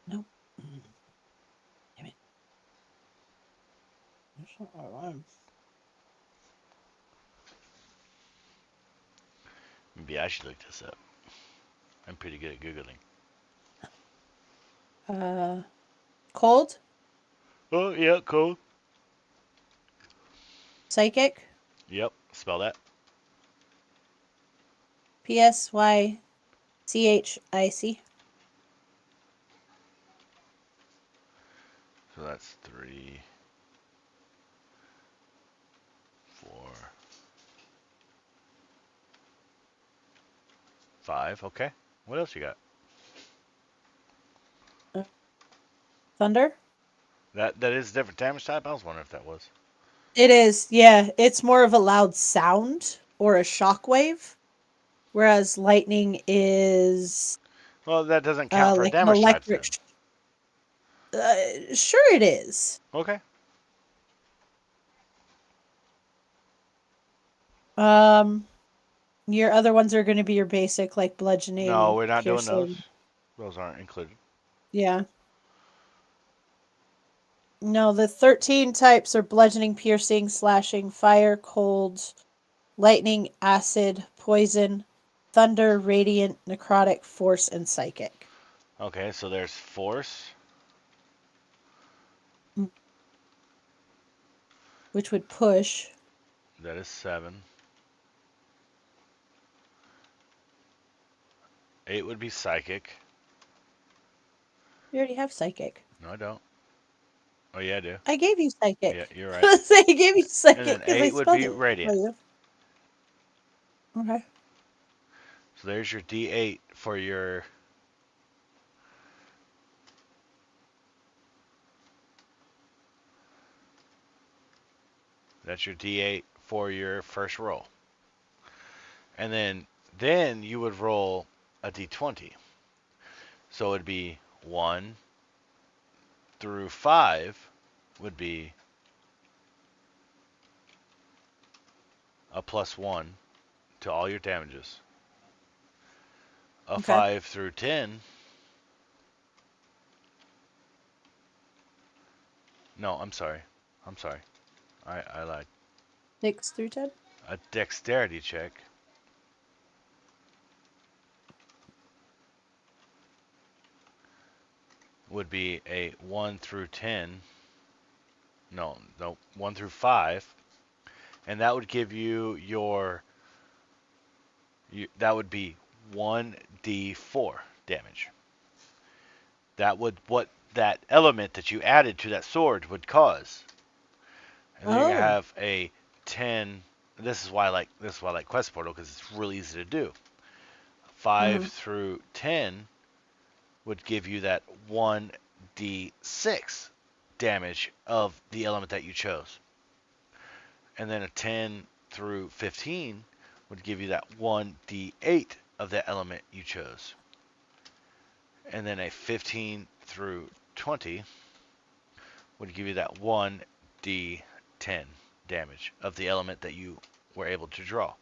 Nope. Damn it. That's not what I want. Maybe I should look this up. I'm pretty good at Googling. Cold? Oh, yeah, cool. Psychic? Yep, spell that. Psychic. So that's 3, 4, 5. Okay. What else you got? Thunder? That is a different damage type. I was wondering if that was. It is, yeah. It's more of a loud sound or a shockwave, whereas lightning is Well, that doesn't count for like an damage types electric. then. Sure, it is. Okay. Your other ones are going to be your basic, like No, bludgeoning, we're not doing those. piercing. Those aren't included. Yeah. No, the 13 types are bludgeoning, piercing, slashing, fire, cold, lightning, acid, poison, thunder, radiant, necrotic, force, and psychic. Okay, so there's force. Which would push. That is 7. 8 would be psychic. You already have psychic. No, I don't. Oh, yeah, I do. I gave you psychic. Yeah, you're right. I gave you psychic And then because I 8 would spelled be it for radiant. you. Okay. So there's your D8 for your... That's your D8 for your first roll. And then you would roll a D20. So it'd be 1 through 5 would be a +1 to all your damages. A 5 through 10. No, I'm sorry. I lied. 6 through 10? A dexterity check would be a 1 through 10. No, 1 through 5. And that would give you your... that would be 1d4 damage. That would what that element that you added to that sword would cause. And then you have a 10. This is why I like Quest Portal, because it's really easy to do. 5 through 10 would give you that 1d6 damage of the element that you chose. And then a 10 through 15 would give you that 1d8 of the element you chose. And then a 15 through 20 would give you that 1d10 damage of the element that you were able to draw.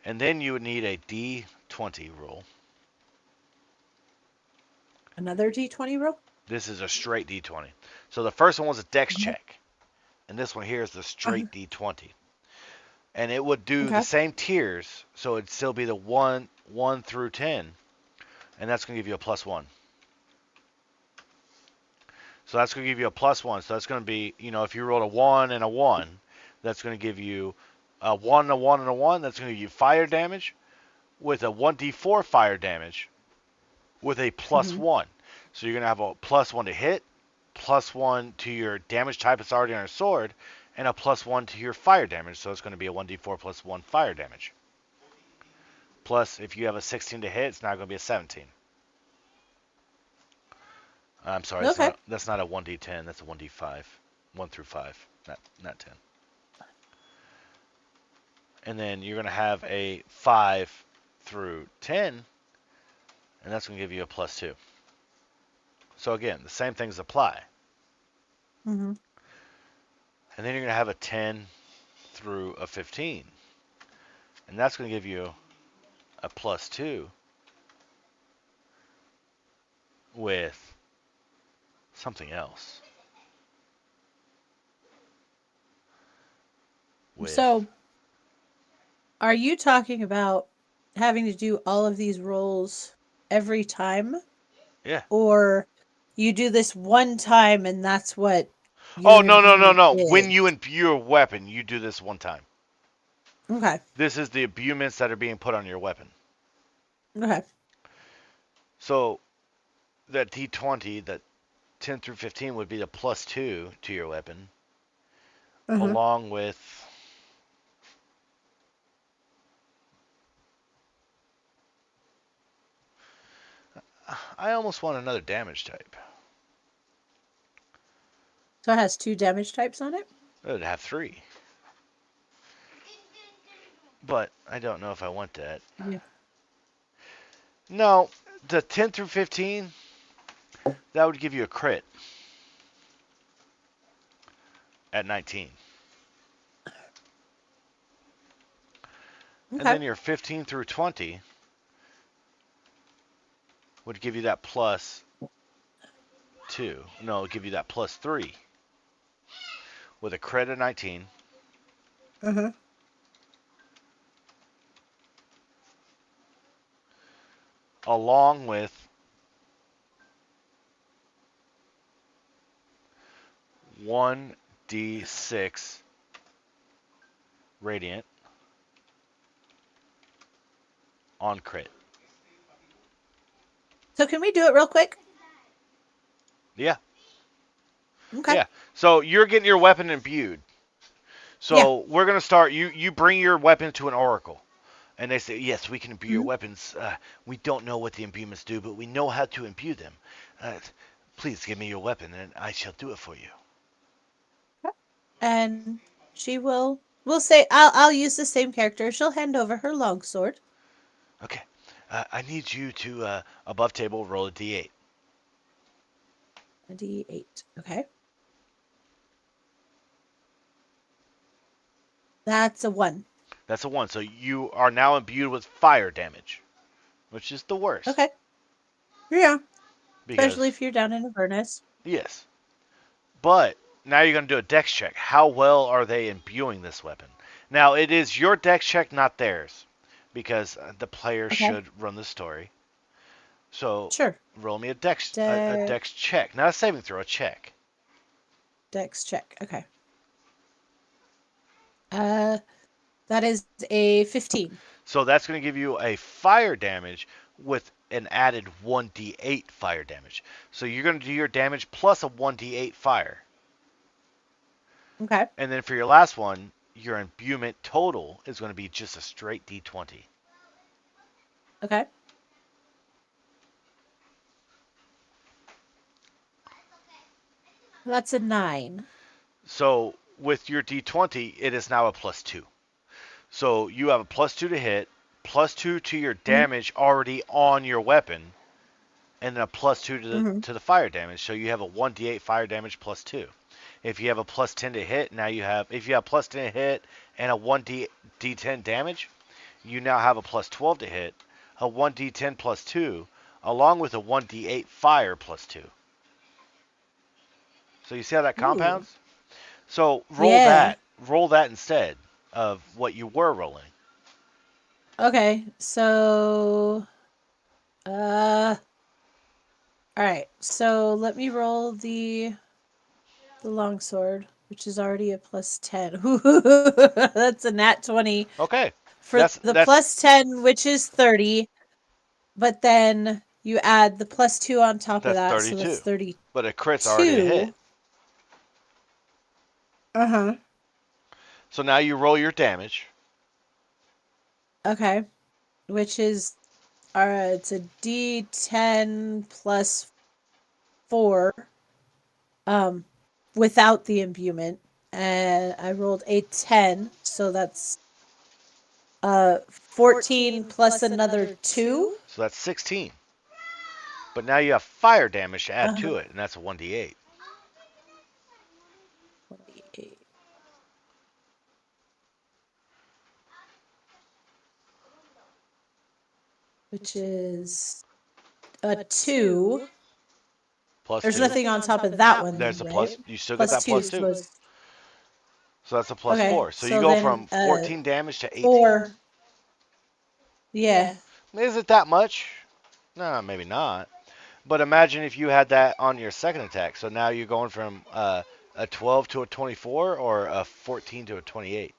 And then you would need a d20 roll. Another d20 roll? This is a straight d20. So the first one was a dex check. And this one here is the straight d20. And it would do the same tiers, so it'd still be the 1 through 10. And that's going to give you a +1. So that's going to give you a +1. So that's going to be, if you rolled a 1 and a 1, that's going to give you a 1, a 1, and a 1. That's going to give you fire damage with a 1d4 fire damage with a +1. So you're going to have a +1 to hit, +1 to your damage type that's already on your sword, and a +1 to your fire damage. So it's going to be a 1d4 +1 fire damage. Plus, if you have a 16 to hit, it's now going to be a 17. I'm sorry, that's not a 1d10. That's a 1d5. 1 through 5, not 10. And then you're going to have a 5 through 10, and that's going to give you a +2. So again, the same things apply. And then you're going to have a 10 through a 15, and that's going to give you a +2 with something else. So, are you talking about having to do all of these rolls every time? Yeah. Or you do this one time and that's what... Oh, no. When you imbue a weapon, you do this one time. Okay. This is the imbuements that are being put on your weapon. Okay. So, that D20, that 10 through 15 would be the +2 to your weapon, along with... I almost want another damage type. So it has 2 damage types on it? It would have 3. But I don't know if I want that. Yeah. No, the 10 through 15, that would give you a crit at 19. And then your 15 through 20 would give you that +2. No, it would give you that +3 with a crit of 19. Along with 1d6 radiant on crit. So can we do it real quick? Yeah. Okay. Yeah. So you're getting your weapon imbued. So we're gonna start. You bring your weapon to an oracle, and they say, yes, we can imbue your weapons. We don't know what the imbuements do, but we know how to imbue them. Please give me your weapon, and I shall do it for you. And she will say, I'll use the same character. She'll hand over her longsword. Okay. I need you to above table roll a d8. A d8. Okay. That's a 1. That's a 1. So you are now imbued with fire damage, which is the worst. Okay. Yeah. Because, especially if you're down in a furnace. Yes. But now you're going to do a dex check. How well are they imbuing this weapon? Now, it is your dex check, not theirs, because the player should run the story. So sure. Roll me a dex check. Not a saving throw, a check. Dex check. Okay. That is a 15. So that's going to give you a fire damage with an added 1d8 fire damage. So you're going to do your damage plus a 1d8 fire. Okay. And then for your last one, your imbuement total is going to be just a straight d20. Okay. That's a 9. So with your d20, it is now a +2. So you have a +2 to hit, +2 to your damage already on your weapon, and then a +2 to the fire damage. So you have a 1d8 fire damage +2. If you have a +10 to hit, now you have, if you have +10 to hit and a 1d10 damage, you now have a +12 to hit, a 1d10 +2, along with a 1d8 fire +2. So you see how that compounds? Ooh. So roll that instead of what you were rolling. Okay, so all right. So let me roll the longsword, which is already a +10. That's a nat 20. Okay. For that's +10, which is 30, but then you add the +2 on top of that, 32. So that's 32. But a crit's already a hit. Uh-huh. So now you roll your damage. Okay. Which is it's a D10 plus 4 without the imbuement, and I rolled a 10, so that's 14 plus another 2. So that's 16. But now you have fire damage to add to it, and that's a 1d8. 1d8. Which is a 2. Plus There's 2. nothing on top of that one. There's a plus. You still got that +2. So that's a +4. Okay, so you go from 14 damage to 18. 4. Yeah. Is it that much? No, maybe not. But imagine if you had that on your second attack. So now you're going from a 12 to a 24 or a 14 to a 28.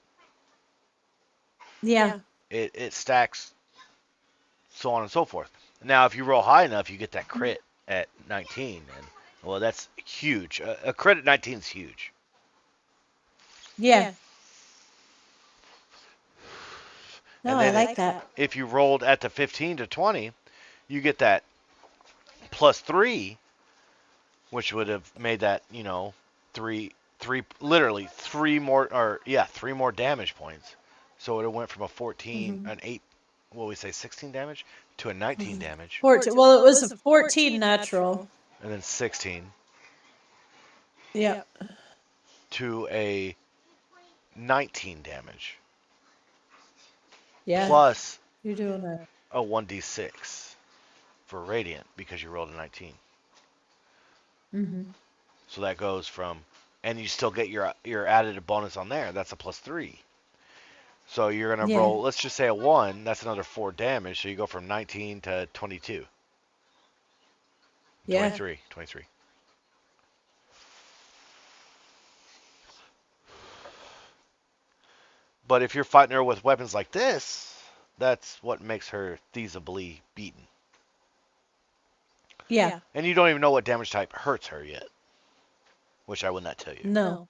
Yeah. It stacks so on and so forth. Now, if you roll high enough, you get that crit at 19. And, well, that's huge. A crit at 19 is huge. Yeah. No, I like that. If you rolled at the 15 to 20, you get that +3, which would have made that, literally 3 more damage points. So it went from a 14, an 8, what we say, 16 damage to a 19 damage. 14. Well, it was a 14 natural. And then 16. Yeah. To a 19 damage. Yeah. Plus you're doing a 1d6 for radiant because you rolled a 19. So that goes from, and you still get your added bonus on there. That's a +3. So you're gonna roll. Let's just say a 1. That's another 4 damage. So you go from 19 to 22. Yeah. 23. But if you're fighting her with weapons like this, that's what makes her feasibly beaten. Yeah. And you don't even know what damage type hurts her yet, which I would not tell you. No.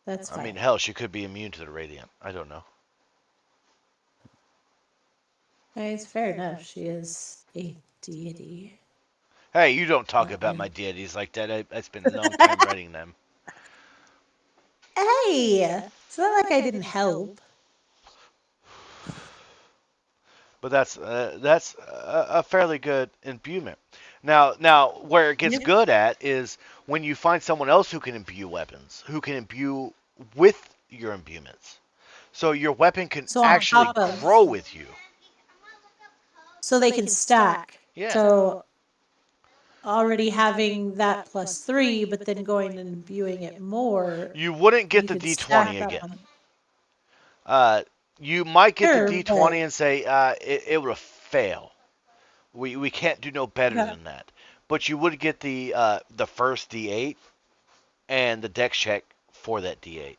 That's fine. I mean, hell, she could be immune to the radiant. I don't know. It's fair enough. She is a deity. Hey, you don't talk about my deities like that. I spent a long time writing them. Hey, it's not like I didn't help. But that's a fairly good imbuement. Now, where it gets good at is when you find someone else who can imbue weapons, who can imbue with your imbuements. So your weapon can actually grow with you. So they can stack. Yeah. So already having that +3, but then going and imbuing it more. You wouldn't get the D20 again. You might get the D20 and say it would fail. We can't do no better than that. But you would get the first D8 and the dex check for that D8.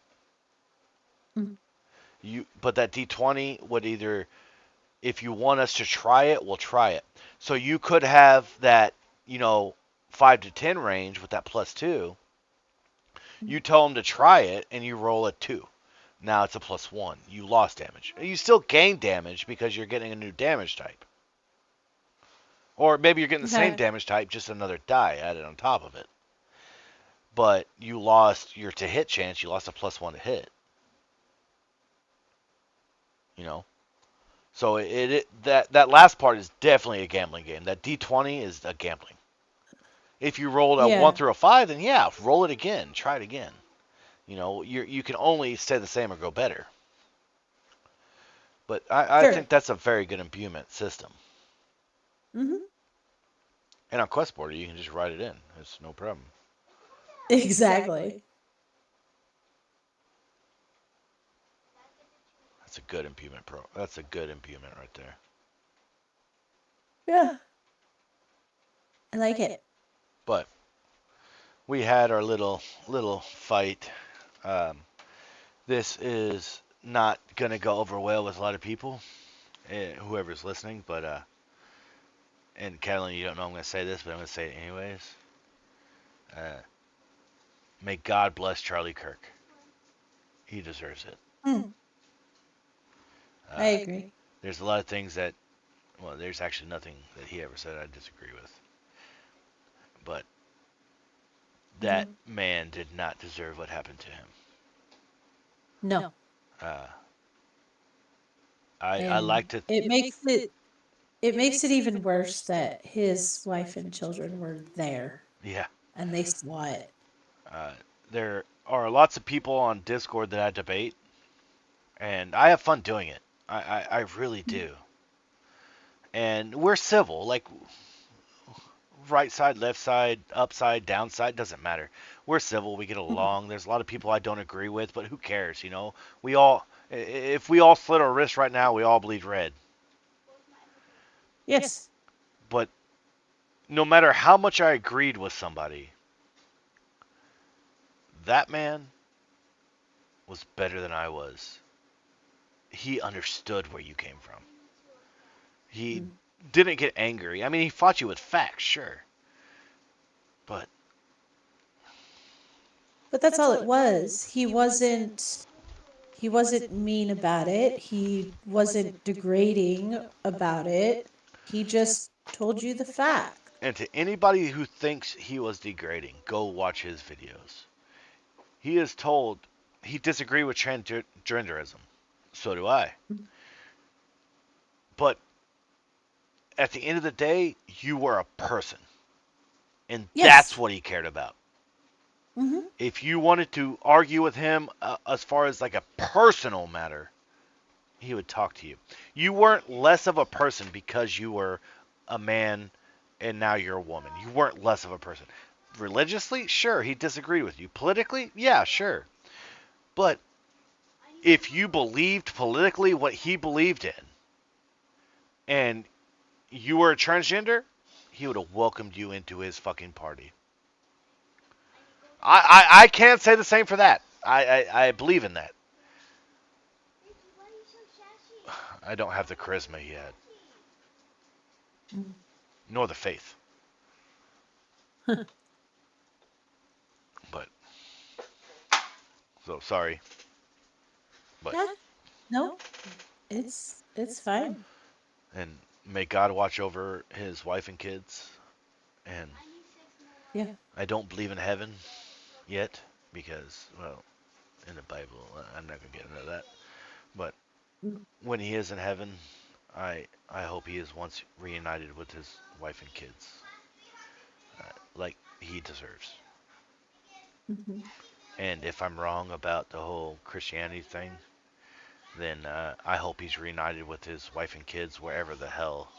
But that D20 would either, if you want us to try it, we'll try it. So you could have that, 5 to 10 range with that +2. You tell them to try it, and you roll a 2. Now it's a +1. You lost damage. You still gain damage because you're getting a new damage type. Or maybe you're getting the same damage type, just another die added on top of it. But you lost your to hit chance. You lost a +1 to hit. So that last part is definitely a gambling game. That D20 is a gambling. If you rolled a 1 through a 5, then yeah, roll it again. Try it again. You can only stay the same or go better. But I think that's a very good imbuement system. Mm-hmm. And on Quest Border, you can just write it in. It's no problem. Exactly. That's a good imbuement That's a good imbuement right there. Yeah. I like it. But we had our little fight. This is not gonna go over well with a lot of people, whoever's listening. But and Catalin, you don't know I'm gonna say this, but I'm gonna say it anyways. May God bless Charlie Kirk. He deserves it. I agree. There's a lot of things that, well, there's actually nothing that he ever said I disagree with. But that man did not deserve what happened to him. No. I like to. It makes it even worse that his wife and children were there. Yeah. And they saw it. There are lots of people on Discord that I debate, and I have fun doing it. I really do. And we're civil, like right side, left side, upside, downside, doesn't matter. We're civil, we get along. There's a lot of people I don't agree with, but who cares, if we all slit our wrists right now, we all bleed red. Yes. But no matter how much I agreed with somebody, that man was better than I was. He understood where you came from. He didn't get angry. I mean, he fought you with facts, sure. But that's all it was. He wasn't mean about it. He wasn't degrading about it. He just told you the fact. And to anybody who thinks he was degrading, go watch his videos. He is told he disagreed with transgenderism. So do I. But at the end of the day, you were a person. And that's what he cared about. If you wanted to argue with him as far as like a personal matter, he would talk to you. You weren't less of a person because you were a man and now you're a woman. You weren't less of a person. Religiously, sure, he disagreed with you. Politically, yeah, sure. But if you believed politically what he believed in, and you were a transgender, he would have welcomed you into his fucking party. I can't say the same for that. I believe in that. I don't have the charisma he had. Nor the faith. But So sorry. But Yeah. No, it's fine. and may God watch over his wife and kids. And Yeah. I don't believe in heaven yet because, well, in the Bible, I'm not gonna get into that. But Mm. when he is in heaven, I hope he is once reunited with his wife and kids, like he deserves. Mhm. And if I'm wrong about the whole Christianity thing, then I hope he's reunited with his wife and kids wherever the hell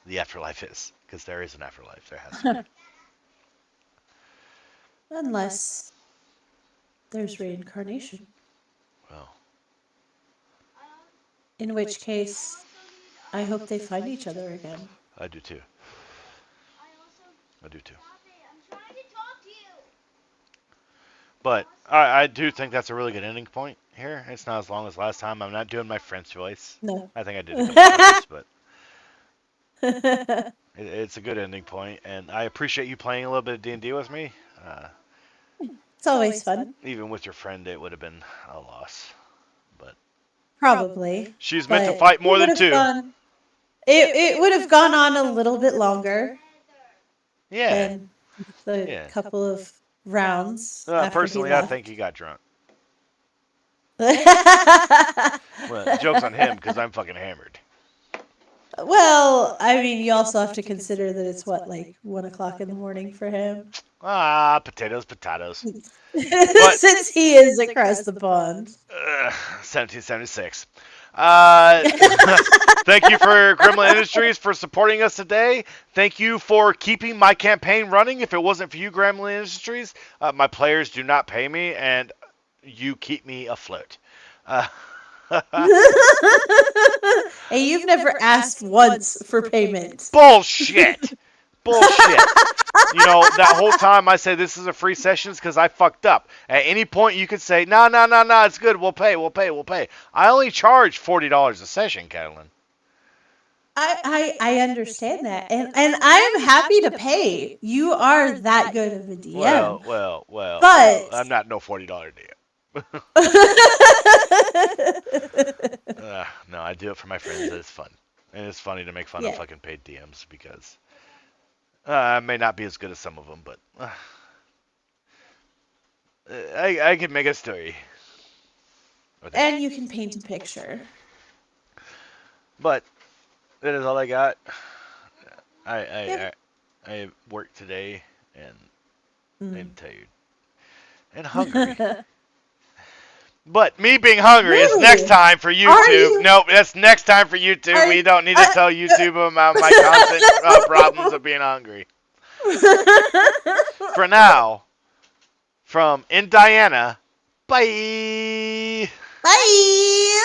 the afterlife is, because there is an afterlife. There has to be. Unless there's reincarnation, Well, in which case I hope they find each other again. I do too. I do too. But I do think that's a really good ending point here. It's not as long as last time. I'm not doing my French voice. No. I think I did a couple times, but it's a good ending point, and I appreciate you playing a little bit of D&D with me. It's always fun. Even with your friend, it would have been a loss. But Probably. she's meant to fight more than two. It would have gone on a little bit longer Yeah. than the couple of rounds. Personally, I think he got drunk. Well, Well, joke's on him because I'm fucking hammered. I mean, you also have to consider that it's what, like 1 o'clock in the morning for him. Potatoes. Since he is across the pond. 1776. Thank you for Gremlin Industries for supporting us today. Thank you for keeping my campaign running. If it wasn't for you, Gremlin Industries, my players do not pay me, and you keep me afloat. And you've never asked once for payment. Bullshit. You know, that whole time I say this is a free session because I fucked up. At any point you could say, no, it's good. We'll pay. I only charge $40 a session, Catalin. I understand that. And I'm happy to pay. You are that good of a DM. Well. But I'm not no $40 DM. No, I do it for my friends. It's fun. And it's funny to make fun of fucking paid DMs because I may not be as good as some of them, but I can make a story. And you can paint a picture. But that is all I got. I worked today and I'm tired and hungry. But me being hungry is next time for YouTube. Nope, that's next time for YouTube. We don't need to tell YouTube about my constant problems of being hungry. For now, from Indiana, bye. Bye.